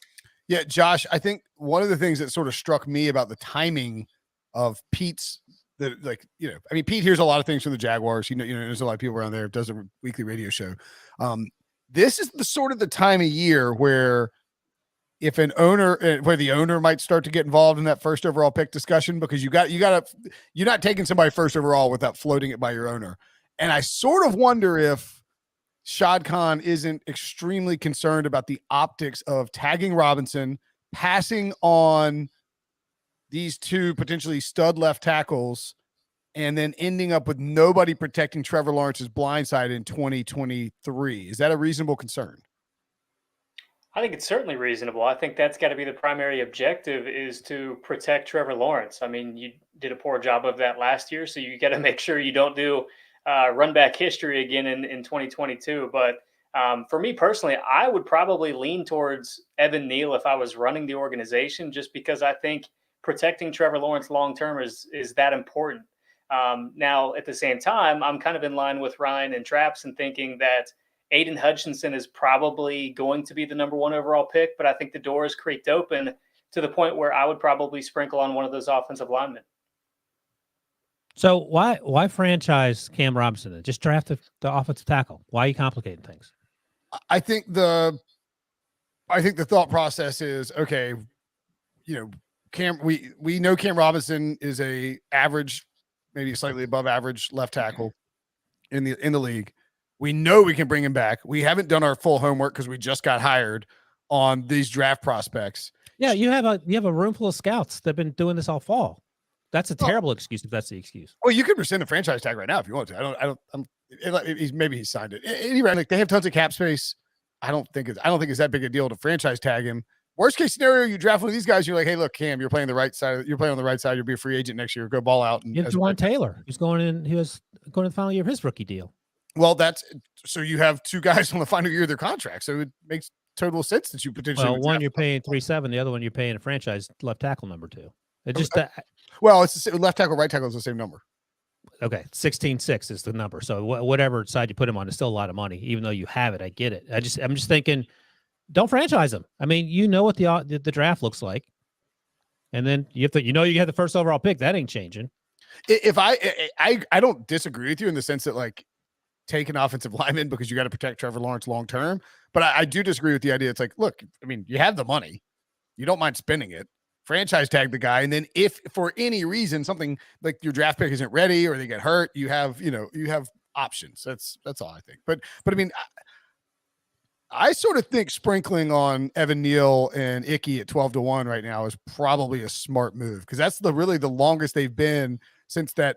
Yeah, Josh, I think one of the things that sort of struck me about the timing of Pete's, that, like, I mean, Pete hears a lot of things from the Jaguars. There's a lot of people around there, does a weekly radio show. This is the sort of the time of year where if an owner, where the owner might start to get involved in that first overall pick discussion, because you're not taking somebody first overall without floating it by your owner. And I sort of wonder if Shad Khan isn't extremely concerned about the optics of tagging Robinson, passing on these two potentially stud left tackles, and then ending up with nobody protecting Trevor Lawrence's blind side in 2023. Is that a reasonable concern? I think it's certainly reasonable. I think that's got to be the primary objective, is to protect Trevor Lawrence. I mean, you did a poor job of that last year, so you got to make sure you don't do run back history again in 2022. But for me personally, I would probably lean towards Evan Neal if I was running the organization, just because I think protecting Trevor Lawrence long-term is that important. Now, at the same time, I'm kind of in line with Ryan and Traps and thinking that Aiden Hutchinson is probably going to be the number one overall pick, but I think the door is creaked open to the point where I would probably sprinkle on one of those offensive linemen. So why franchise Cam Robinson then? Just draft the offensive tackle. Why are you complicating things? I think the thought process is, okay, we know Cam Robinson is a average, maybe slightly above average left tackle in the league. We know we can bring him back. We haven't done our full homework because we just got hired on these draft prospects. Yeah, you have a room full of scouts that've been doing this all fall. That's a terrible excuse if that's the excuse. Well, you can rescind the franchise tag right now if you want to. Maybe he signed it. Anyway, like, they have tons of cap space. I don't think it's that big a deal to franchise tag him. Worst case scenario, you draft one of these guys. You're like, hey, look, Cam, you're playing the right side. You're playing on the right side. You'll be a free agent next year. Go ball out. And Juwan Taylor, who's going in. He was going to the final year of his rookie deal. Well, so you have two guys on the final year of their contract. So it makes total sense that you potentially. Well, one you're paying 3.7, the other one you're paying a franchise left tackle number 2. It just well, it's the left tackle, right tackle is the same number. Okay, 16.6 is the number. So whatever side you put him on is still a lot of money, even though you have it. I get it. I'm just thinking, don't franchise him. I mean, you know what the draft looks like, and then you have the first overall pick. That ain't changing. If I don't disagree with you in the sense that, like, take an offensive lineman because you got to protect Trevor Lawrence long term, but I do disagree with the idea. It's like, look, I mean, you have the money, you don't mind spending it. Franchise tag the guy, and then if for any reason something like your draft pick isn't ready or they get hurt, you have options. That's all I think. But I mean, I sort of think sprinkling on Evan Neal and Icky at 12-1 right now is probably a smart move, because that's really the longest they've been since that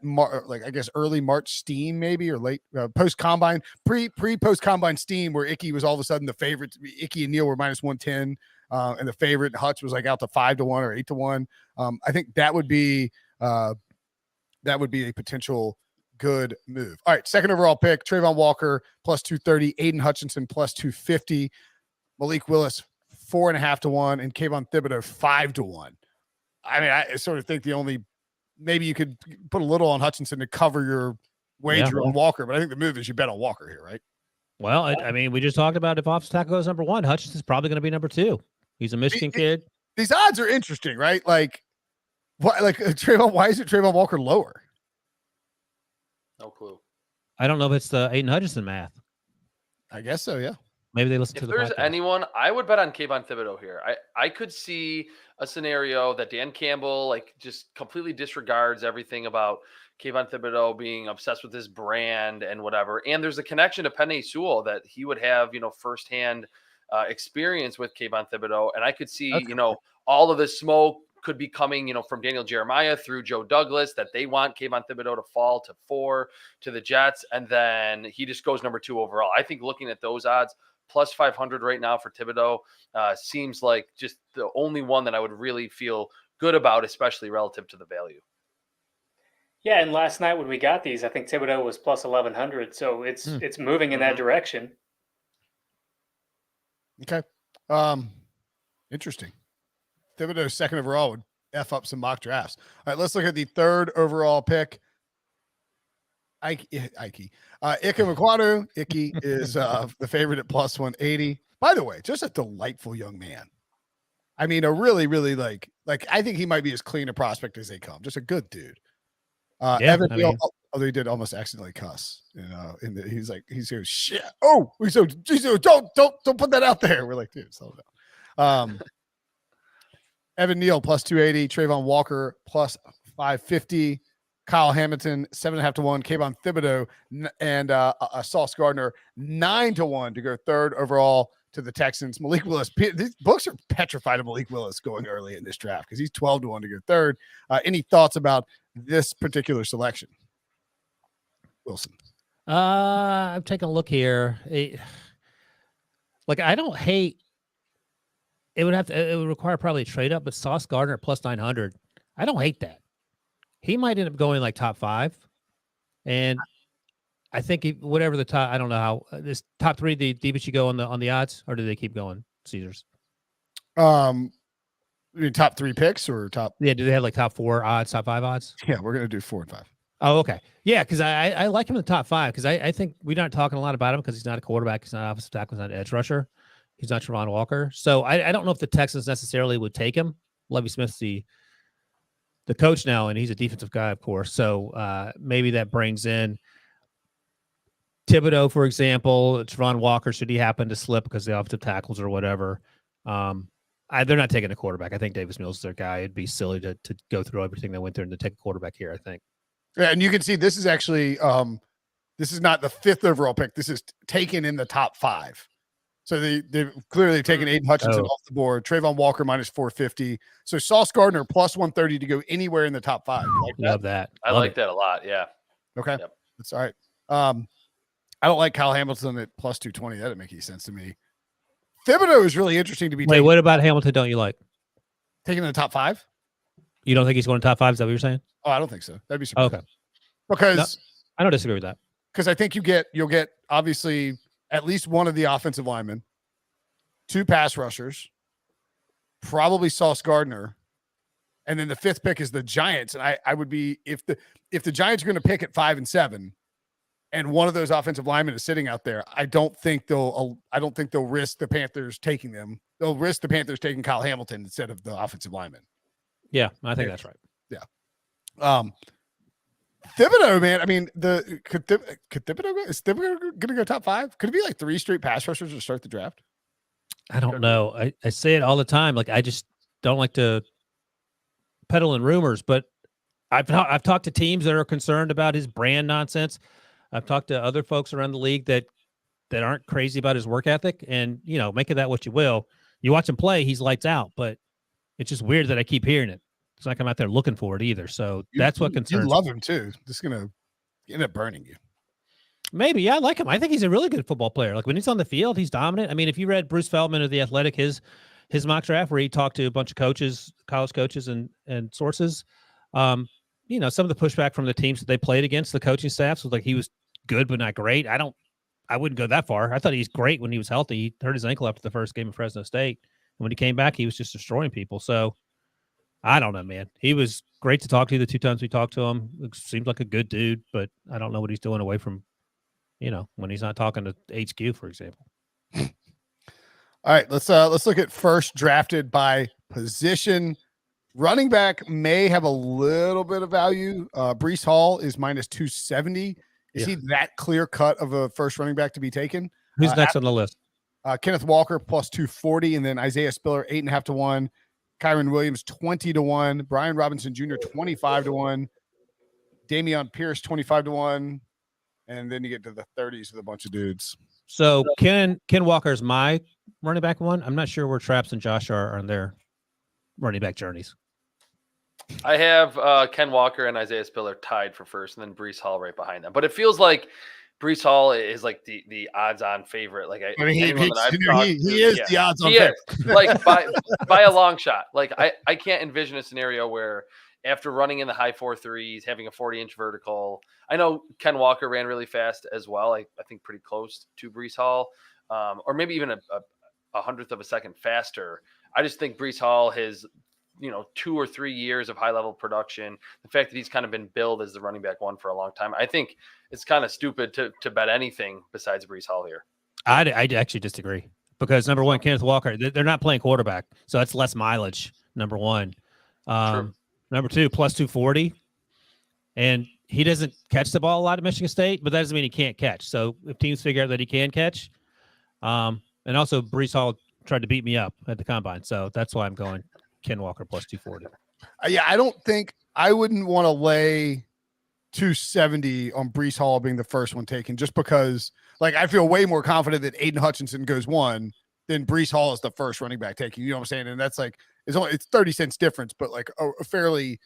I guess early March steam, maybe, or late post combine, post combine steam, where Icky was all of a sudden the favorite. Icky and Neal were minus 110. And the favorite, Hutch, was like out to 5-1 or 8-1. I think that would be a potential good move. All right, second overall pick, Trayvon Walker plus 230, Aiden Hutchinson plus 250, Malik Willis 4.5-1, and Kayvon Thibodeau 5-1. I mean, I sort of think maybe you could put a little on Hutchinson to cover your wager on Walker, but I think the move is you bet on Walker here, right? Well, I mean, we just talked about if offensive tackle goes number 1, Hutchinson's probably going to be number 2. He's a Michigan kid. These odds are interesting, right? Like, what? Like Trayvon? Why is it Trayvon Walker lower? No clue. I don't know if it's the Aiden Hutchinson math. I guess so. Yeah. Maybe they listen If to the there's podcast. anyone, I would bet on Kayvon Thibodeau here. I could see a scenario that Dan Campbell like just completely disregards everything about Kayvon Thibodeau being obsessed with his brand and whatever. And there's a connection to Penei Sewell that he would have, firsthand experience with Kayvon Thibodeau. And I could see, all of this smoke could be coming, from Daniel Jeremiah through Joe Douglas, that they want Kayvon Thibodeau to fall to 4 to the Jets. And then he just goes number 2 overall. I think looking at those odds, plus 500 right now for Thibodeau seems like just the only one that I would really feel good about, especially relative to the value. Yeah, and last night when we got these, I think Thibodeau was plus 1,100, so it's moving in that direction. Okay. Interesting. Thibodeau second overall would F up some mock drafts. All right, let's look at the third overall pick. Ike Ekwonu. Icky is the favorite at plus 180. By the way, just a delightful young man. I mean, a really, really like I think he might be as clean a prospect as they come. Just a good dude. Evan Neal, although he did almost accidentally cuss, he's like, he goes, shit. Oh, we so don't put that out there. We're like, dude, slow down. Evan Neal plus 280, Trayvon Walker plus 550, Kyle Hamilton 7.5 to 1, Kayvon Thibodeau and Sauce Gardner 9 to 1 to go third overall to the Texans. Malik Willis, these books are petrified of Malik Willis going early in this draft because he's 12 to 1 to go third. Any thoughts about this particular selection, Wilson? I'm taking a look here. I don't hate. It would require probably a trade up, but Sauce Gardner plus 900. I don't hate that. He might end up going like top 5, and I think whatever the top. I don't know how this top 3. The deepest you go on the odds, or do they keep going, Caesars? Top 3 picks or top? Yeah, do they have like top 4 odds, top 5 odds? Yeah, we're gonna do 4 and 5. Oh, okay. Yeah, because I like him in the top 5 because I think we're not talking a lot about him because he's not a quarterback, he's not an offensive tackle, he's not an edge rusher, he's not Trevon Walker. So I don't know if the Texans necessarily would take him. Lovie Smith's the coach now, and he's a defensive guy, of course. So maybe that brings in Thibodeau, for example, Trevon Walker, should he happen to slip because the offensive tackles or whatever. They're not taking a quarterback. I think Davis Mills is their guy. It'd be silly to go through everything they went through and to take a quarterback here, I think. Yeah, and you can see this is actually this is not the 5th overall pick. This is taken in the top 5. So they've clearly taken Aiden Hutchinson off the board. Trayvon Walker minus 450. So Sauce Gardner plus 130 to go anywhere in the top 5. Love that. I like that a lot. Yeah. Okay. Yep. That's all right. I don't like Kyle Hamilton at plus 220. That didn't make any sense to me. Thibodeau is really interesting to be Wait, what about Hamilton don't you like? Taking in the top 5? You don't think he's going to top 5? Is that what you're saying? Oh, I don't think so. That'd be surprising. Okay. Because I don't disagree with that. Because I think you'll get obviously at least one of the offensive linemen, 2 pass rushers, probably Sauce Gardner, and then the 5th pick is the Giants. And I would be if the Giants are going to pick at 5 and 7, and one of those offensive linemen is sitting out there, I don't think they'll risk the Panthers taking them. They'll risk the Panthers taking Kyle Hamilton instead of the offensive lineman. Yeah, I think that's right. Yeah. Thibodeau, man. I mean, could Thibodeau go? Is Thibodeau going to go top 5? Could it be like 3 straight pass rushers to start the draft? I don't know. I say it all the time. Like, I just don't like to peddle in rumors, but I've talked to teams that are concerned about his brand nonsense. I've talked to other folks around the league that aren't crazy about his work ethic, and make of that what you will. You watch him play, he's lights out, but it's just weird that I keep hearing it. It's like I'm out there looking for it either. So that's what concerns me. You love him too. Just gonna end up burning you. Maybe. Yeah, I like him. I think he's a really good football player. Like when he's on the field, he's dominant. I mean, if you read Bruce Feldman of The Athletic, his mock draft where he talked to a bunch of coaches, college coaches and sources, some of the pushback from the teams that they played against, the coaching staffs was like he was good but not great. I wouldn't go that far. I thought he's great when he was healthy. He hurt his ankle after the first game of Fresno State. And when he came back, he was just destroying people. So I don't know, man. He was great to talk to the 2 times we talked to him. It seemed like a good dude, but I don't know what he's doing away from, when he's not talking to HQ, for example. All right, let's look at first drafted by position. Running back may have a little bit of value. Breece Hall is minus 270. Is he that clear cut of a first running back to be taken? Who's next on the list? Kenneth Walker plus 240, and then Isaiah Spiller 8.5 to 1. Kyron Williams 20 to 1. Brian Robinson Jr. 25 to 1. Dameon Pierce 25 to 1. And then you get to the 30s with a bunch of dudes. So Ken Walker's my running back one. I'm not sure where Traps and Josh are on their running back journeys. I have Ken Walker and Isaiah Spiller tied for first, and then Breece Hall right behind them. But it feels like Breece Hall is like the odds-on favorite. Like I mean, he is the odds-on he favorite. is, like by a long shot. Like I can't envision a scenario where after running in the high 4.3s, having a 40-inch vertical. I know Ken Walker ran really fast as well. I think pretty close to Breece Hall, or maybe even a hundredth of a second faster. I just think Breece Hall has 2 or 3 years of high-level production. The fact that he's kind of been billed as the running back one for a long time, I think it's kind of stupid to bet anything besides Breece Hall here. I actually disagree because number one, Kenneth Walker, they're not playing quarterback, so that's less mileage. Number one, number two, plus 240, and he doesn't catch the ball a lot at Michigan State, but that doesn't mean he can't catch. So if teams figure out that he can catch, and also Breece Hall tried to beat me up at the combine, so that's why I'm going Ken Walker plus 240. Yeah, I wouldn't want to lay 270 on Breece Hall being the first one taken, just because I feel way more confident that Aiden Hutchinson goes one than Breece Hall is the first running back taken. You know what I'm saying? And that's it's 30 cents difference, but a fairly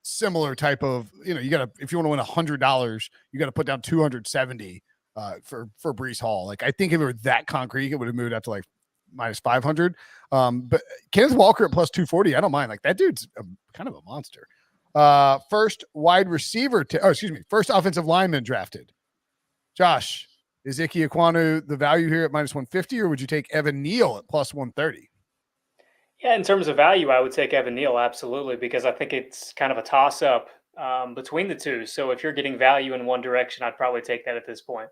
similar type of, you gotta, if you want to win $100, you got to put down 270 for Breece Hall. I think if it were that concrete, it would have moved up to minus 500. But Kenneth Walker at plus 240, I don't mind. That dude's kind of a monster. First wide receiver first offensive lineman drafted. Josh, is Ike Ekwonu the value here at minus 150, or would you take Evan Neal at plus 130? Yeah, in terms of value, I would take Evan Neal, absolutely, because I think it's kind of a toss-up between the two. So if you're getting value in one direction, I'd probably take that at this point.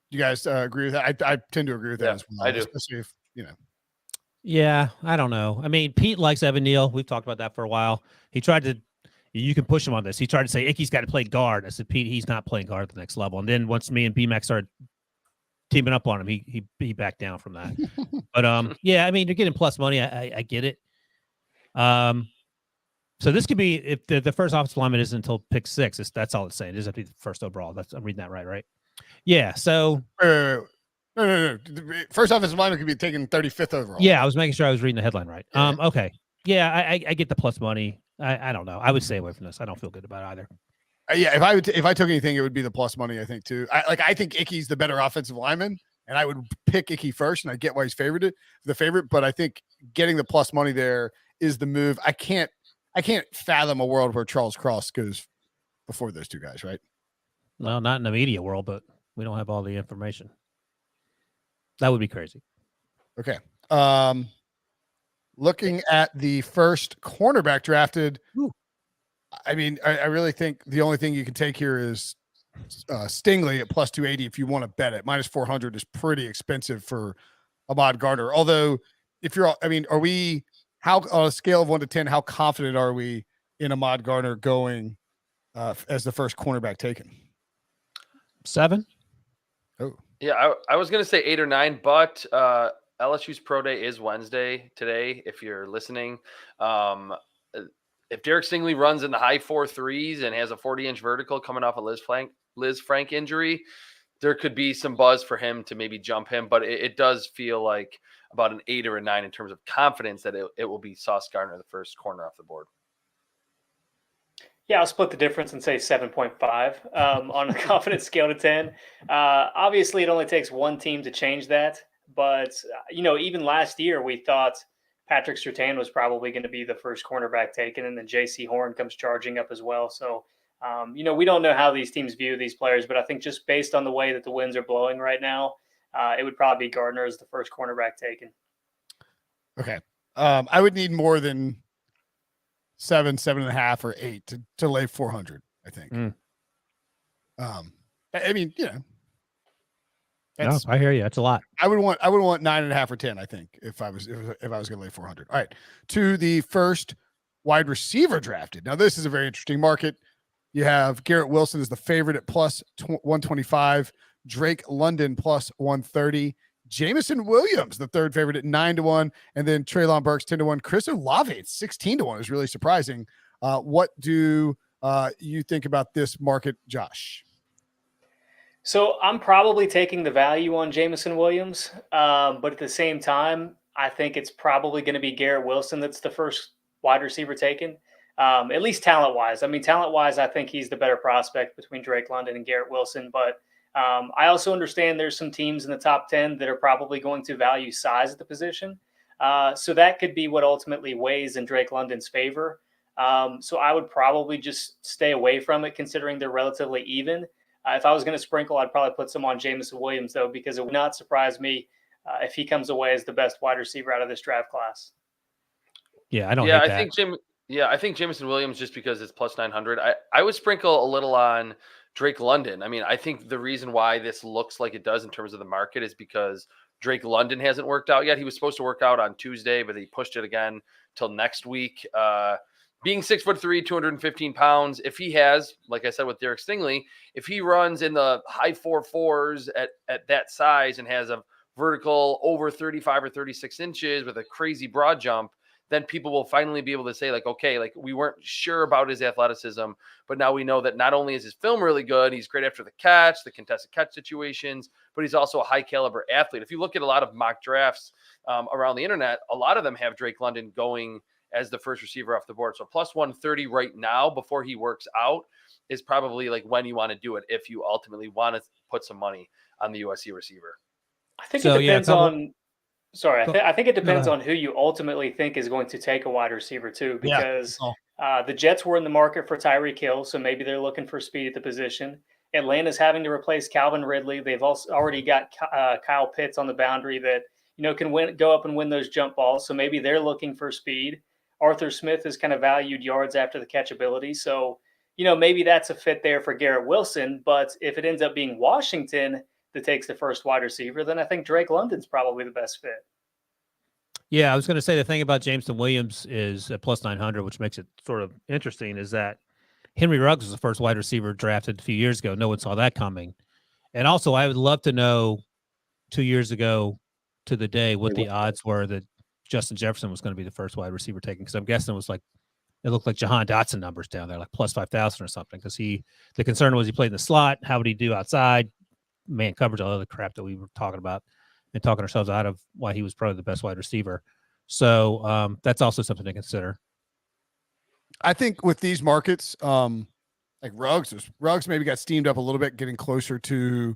You guys agree with that? I tend to agree with that as well. I do. Especially if, Yeah, I don't know. I mean, Pete likes Evan Neal. We've talked about that for a while. You can push him on this. He tried to say Icky's got to play guard. I said, Pete, he's not playing guard at the next level. And then once me and BMAC started teaming up on him, he backed down from that. But yeah, I mean, you're getting plus money. I get it. So this could be, if the first offensive lineman isn't until pick 6. That's all it's saying. It doesn't have to be the first overall. I'm reading that right? Yeah. So no. First offensive lineman could be taken 35th overall. Yeah, I was making sure I was reading the headline right. Yeah. Okay. Yeah, I get the plus money. I don't know. I would stay away from this. I don't feel good about either. Yeah, if I took anything, it would be the plus money, I think, too. I think Icky's the better offensive lineman, and I would pick Icky first, and I get why he's the favorite, but I think getting the plus money there is the move. I can't fathom a world where Charles Cross goes before those two guys, right? Well, not in the media world, but we don't have all the information. That would be crazy. Okay. Looking at the first cornerback drafted, I mean, I really think the only thing you can take here is Stingley at plus 280 if you want to bet it. Minus 400 is pretty expensive for Ahmad Gardner. Although, are we, on a scale of 1 to 10, how confident are we in Ahmad Gardner going as the first cornerback taken? 7. Oh. Yeah, I was going to say 8 or 9, but LSU's Pro Day is Wednesday today, if you're listening. If Derek Stingley runs in the high 4.3s and has a 40-inch vertical coming off a Liz Frank injury, there could be some buzz for him to maybe jump him, but it does feel like about an 8 or a 9 in terms of confidence that it will be Sauce Gardner, the first corner off the board. Yeah, I'll split the difference and say 7.5 on a confidence scale to 10. Obviously, it only takes one team to change that. But, even last year, we thought Patrick Surtain was probably going to be the first cornerback taken, and then J.C. Horn comes charging up as well. So, we don't know how these teams view these players, but I think just based on the way that the winds are blowing right now, it would probably be Gardner as the first cornerback taken. Okay. I would need more than 7.5, or 8 to lay 400, I think. I mean, no, I hear you. That's a lot. I would want 9.5 or 10, I think, if I was going to lay 400. All right. To the first wide receiver drafted. Now, this is a very interesting market. You have Garrett Wilson as the favorite at plus 125, Drake London plus 130, Jameson Williams, the third favorite at 9-1, and then Treylon Burks 10-1. Chris Olave at 16-1 is really surprising. What do you think about this market, Josh? So I'm probably taking the value on Jameson Williams, but at the same time, I think it's probably going to be Garrett Wilson that's the first wide receiver taken, at least talent wise. I mean, talent wise, I think he's the better prospect between Drake London and Garrett Wilson. But I also understand there's some teams in the top 10 that are probably going to value size at the position. So that could be what ultimately weighs in Drake London's favor. So I would probably just stay away from it, considering they're relatively even. If I was going to sprinkle, I'd probably put some on Jameson Williams, though, because it would not surprise me if he comes away as the best wide receiver out of this draft class. Yeah, I don't Yeah, hate I that. think I think Jameson Williams, just because it's plus 900. I would sprinkle a little on Drake London. I mean, I think the reason why this looks like it does in terms of the market is because Drake London hasn't worked out yet. He was supposed to work out on Tuesday, but he pushed it again till next week. Being 6'3", 215 pounds, if he has, like I said with Derek Stingley, if he runs in the high 4.4s at that size and has a vertical over 35 or 36 inches with a crazy broad jump, then people will finally be able to say, like, okay, like we weren't sure about his athleticism, but now we know that not only is his film really good, he's great after the catch, the contested catch situations, but he's also a high caliber athlete. If you look at a lot of mock drafts around the internet, a lot of them have Drake London going as the first receiver off the board. So plus 130 right now before he works out is probably like when you want to do it if you ultimately want to put some money on the USC receiver. I think So, it yeah, depends on. Sorry, I think it depends ahead. on who you ultimately think is going to take a wide receiver too, Yeah. because the Jets were in the market for Tyreek Hill, so maybe they're looking for speed at the position. Atlanta's having to replace Calvin Ridley. They've also already got Kyle Pitts on the boundary that can go up and win those jump balls. So maybe they're looking for speed. Arthur Smith is kind of valued yards after the catchability, so maybe that's a fit there for Garrett Wilson. But if it ends up being Washington that takes the first wide receiver, then I think Drake London's probably the best fit. Yeah, I was going to say the thing about Jameson Williams is at plus 900, which makes it sort of interesting, is that Henry Ruggs was the first wide receiver drafted a few years ago. No one saw that coming. And also, I would love to know 2 years ago to the day what the odds were that Justin Jefferson was going to be the first wide receiver taken, because I'm guessing it looked like Jahan Dotson numbers down there, like plus 5,000 or something, because the concern was he played in the slot. How would he do outside? Man coverage, all the other crap that we were talking about and talking ourselves out of why he was probably the best wide receiver. So that's also something to consider. I think with these markets, like Ruggs maybe got steamed up a little bit, getting closer to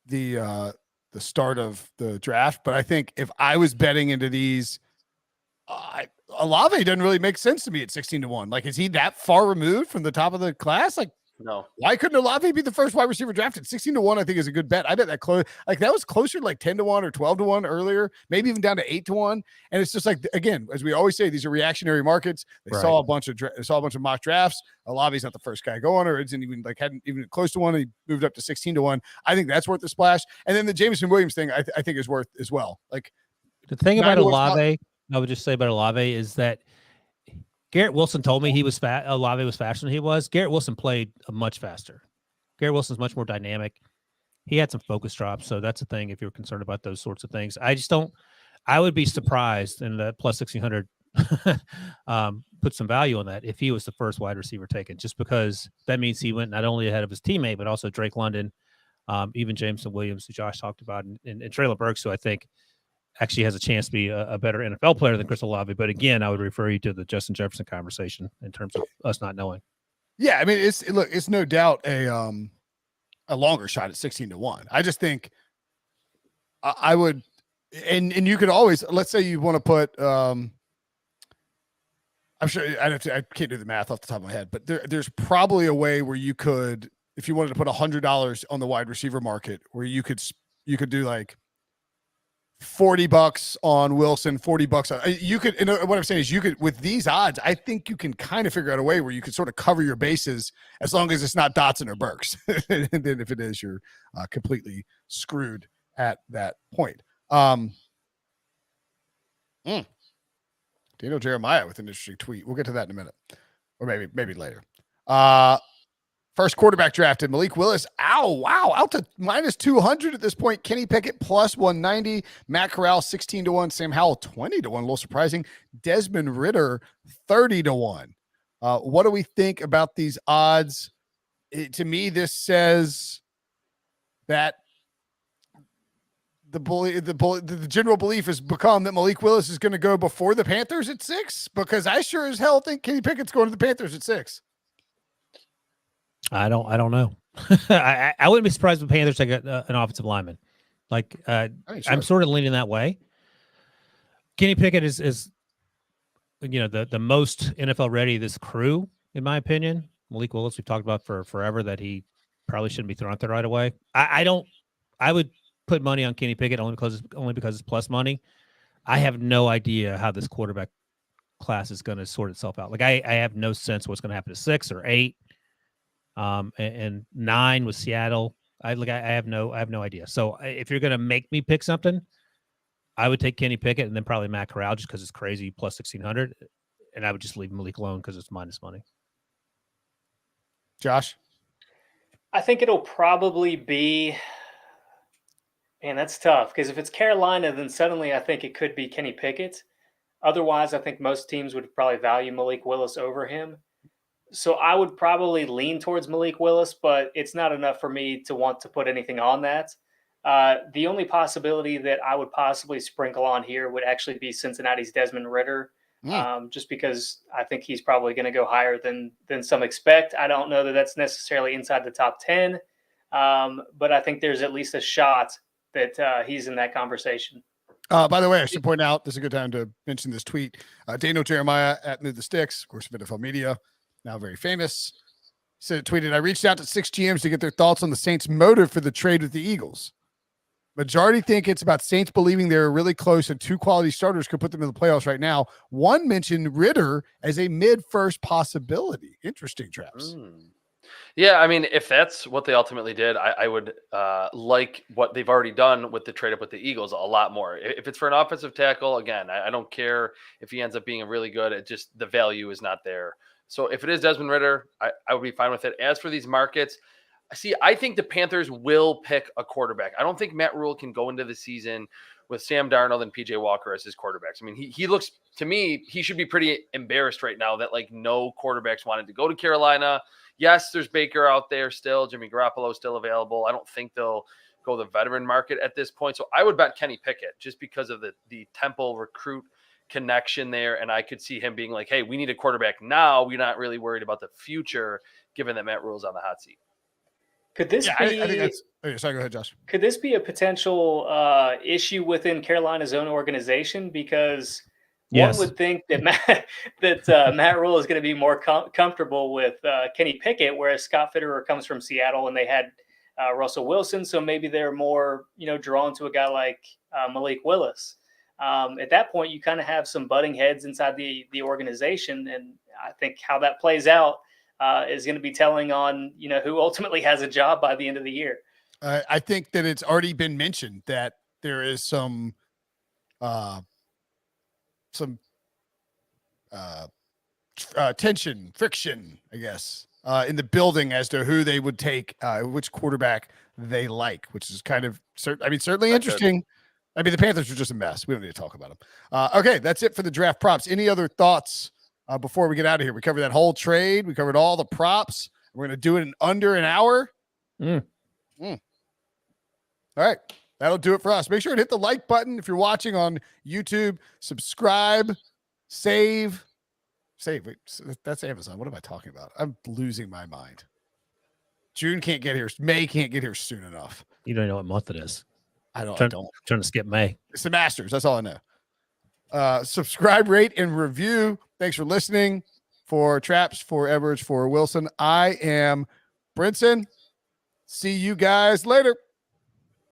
the start of the draft. But I think if I was betting into these, Olave doesn't really make sense to me at 16-1. Like, is he that far removed from the top of the class? Like, No. why couldn't Olave be the first wide receiver drafted? 16-1, I think, is a good bet. I bet that that was closer to like 10-1 or 12-1 earlier, maybe even down to 8-1. And it's just like, again, as we always say, these are reactionary markets. They saw a bunch of mock drafts. Olave's not the first guy going, or hadn't even close to one. He moved up to 16-1. I think that's worth the splash. And then the Jameson Williams thing, I think is worth as well. Like, the thing about Olave, I would just say about Olave is that Garrett Wilson told me Olave was faster than he was. Garrett Wilson played much faster. Garrett Wilson's much more dynamic. He had some focus drops, so that's the thing if you're concerned about those sorts of things. I would be surprised, and the plus 1,600 put some value on that if he was the first wide receiver taken, just because that means he went not only ahead of his teammate, but also Drake London, even Jameson Williams, who Josh talked about, and Treylon Burks, who I think actually has a chance to be a better NFL player than Chris Olave. But again, I would refer you to the Justin Jefferson conversation in terms of us not knowing. Yeah, I mean, it's no doubt a longer shot at 16-1. I just think I would, and you could always, let's say you want to put, I'm sure I can't do the math off the top of my head, but there's probably a way where you could, if you wanted to put $100 on the wide receiver market, where you could do like $40 on Wilson, $40 on you could. And what I'm saying is, you could, with these odds, I think you can kind of figure out a way where you could sort of cover your bases as long as it's not Dotson or Burks. And then if it is, you're completely screwed at that point. Daniel Jeremiah with an interesting tweet. We'll get to that in a minute, or maybe later. First quarterback drafted, Malik Willis. Ow, wow, out to minus 200 at this point. Kenny Pickett plus 190. Matt Corral 16-1. Sam Howell 20-1. A little surprising. Desmond Ridder 30-1. What do we think about these odds? To me, this says that the general belief has become that Malik Willis is going to go before the Panthers at 6, because I sure as hell think Kenny Pickett's going to the Panthers at 6. I don't know. I wouldn't be surprised if the Panthers take an offensive lineman. Like I'm sort of leaning that way. Kenny Pickett is the most NFL ready of this crew, in my opinion. Malik Willis, we've talked about for forever that he probably shouldn't be thrown out there right away. I would put money on Kenny Pickett only because it's plus money. I have no idea how this quarterback class is going to sort itself out. Like I have no sense what's going to happen to 6 or 8. And 9 with Seattle. I have no idea. So if you're going to make me pick something, I would take Kenny Pickett and then probably Matt Corral just because it's crazy plus 1,600. And I would just leave Malik alone because it's minus money. Josh? I think it'll probably be, man, that's tough. Because if it's Carolina, then suddenly I think it could be Kenny Pickett. Otherwise, I think most teams would probably value Malik Willis over him. So I would probably lean towards Malik Willis, but it's not enough for me to want to put anything on that. The only possibility that I would possibly sprinkle on here would actually be Cincinnati's Desmond Ridder, just because I think he's probably going to go higher than some expect. I don't know that that's necessarily inside the top 10, but I think there's at least a shot that he's in that conversation. By the way, I should point out, this is a good time to mention this tweet. Daniel Jeremiah at Move the Sticks, of course, of NFL Media, now very famous, tweeted, I reached out to 6 GMs to get their thoughts on the Saints' motive for the trade with the Eagles. Majority think it's about Saints believing they're really close and 2 quality starters could put them in the playoffs right now. One mentioned Ridder as a mid-first possibility. Interesting, Traps. Yeah, I mean, if that's what they ultimately did, I would like what they've already done with the trade up with the Eagles a lot more. If it's for an offensive tackle, again, I don't care if he ends up being really good. It just, the value is not there. So if it is Desmond Ridder, I would be fine with it. As for these markets, I think the Panthers will pick a quarterback. I don't think Matt Rule can go into the season with Sam Darnold and PJ Walker as his quarterbacks. I mean, he looks, to me, he should be pretty embarrassed right now that no quarterbacks wanted to go to Carolina. Yes, there's Baker out there still. Jimmy Garoppolo still available. I don't think they'll go the veteran market at this point. So I would bet Kenny Pickett just because of the Temple recruit connection there. And I could see him being like, hey, we need a quarterback now. We're not really worried about the future, given that Matt Rule's on the hot seat. Could this be? I think that's. Sorry, go ahead, Josh. Could this be a potential issue within Carolina's own organization? Because one would think that Matt Rule is going to be more comfortable with Kenny Pickett, whereas Scott Fitterer comes from Seattle and they had Russell Wilson, so maybe they're more drawn to a guy like Malik Willis. At that point, you kind of have some butting heads inside the organization, and I think how that plays out is going to be telling on who ultimately has a job by the end of the year. I think that it's already been mentioned that there is some tension, friction, I guess, in the building as to who they would take, which quarterback they like, which is kind of certainly interesting. I mean, the Panthers are just a mess. We don't need to talk about them. Okay, that's it for the draft props. Any other thoughts before we get out of here? We covered that whole trade. We covered all the props. We're going to do it in under an hour. All right. That'll do it for us. Make sure to hit the like button if you're watching on YouTube. Subscribe, save. Wait, that's Amazon. What am I talking about? I'm losing my mind. June can't get here. May can't get here soon enough. You don't know what month it is. I don't. Trying to skip May. It's the Masters. That's all I know. Subscribe, rate, and review. Thanks for listening. For Traps, for Edwards, for Wilson, I am Brinson. See you guys later.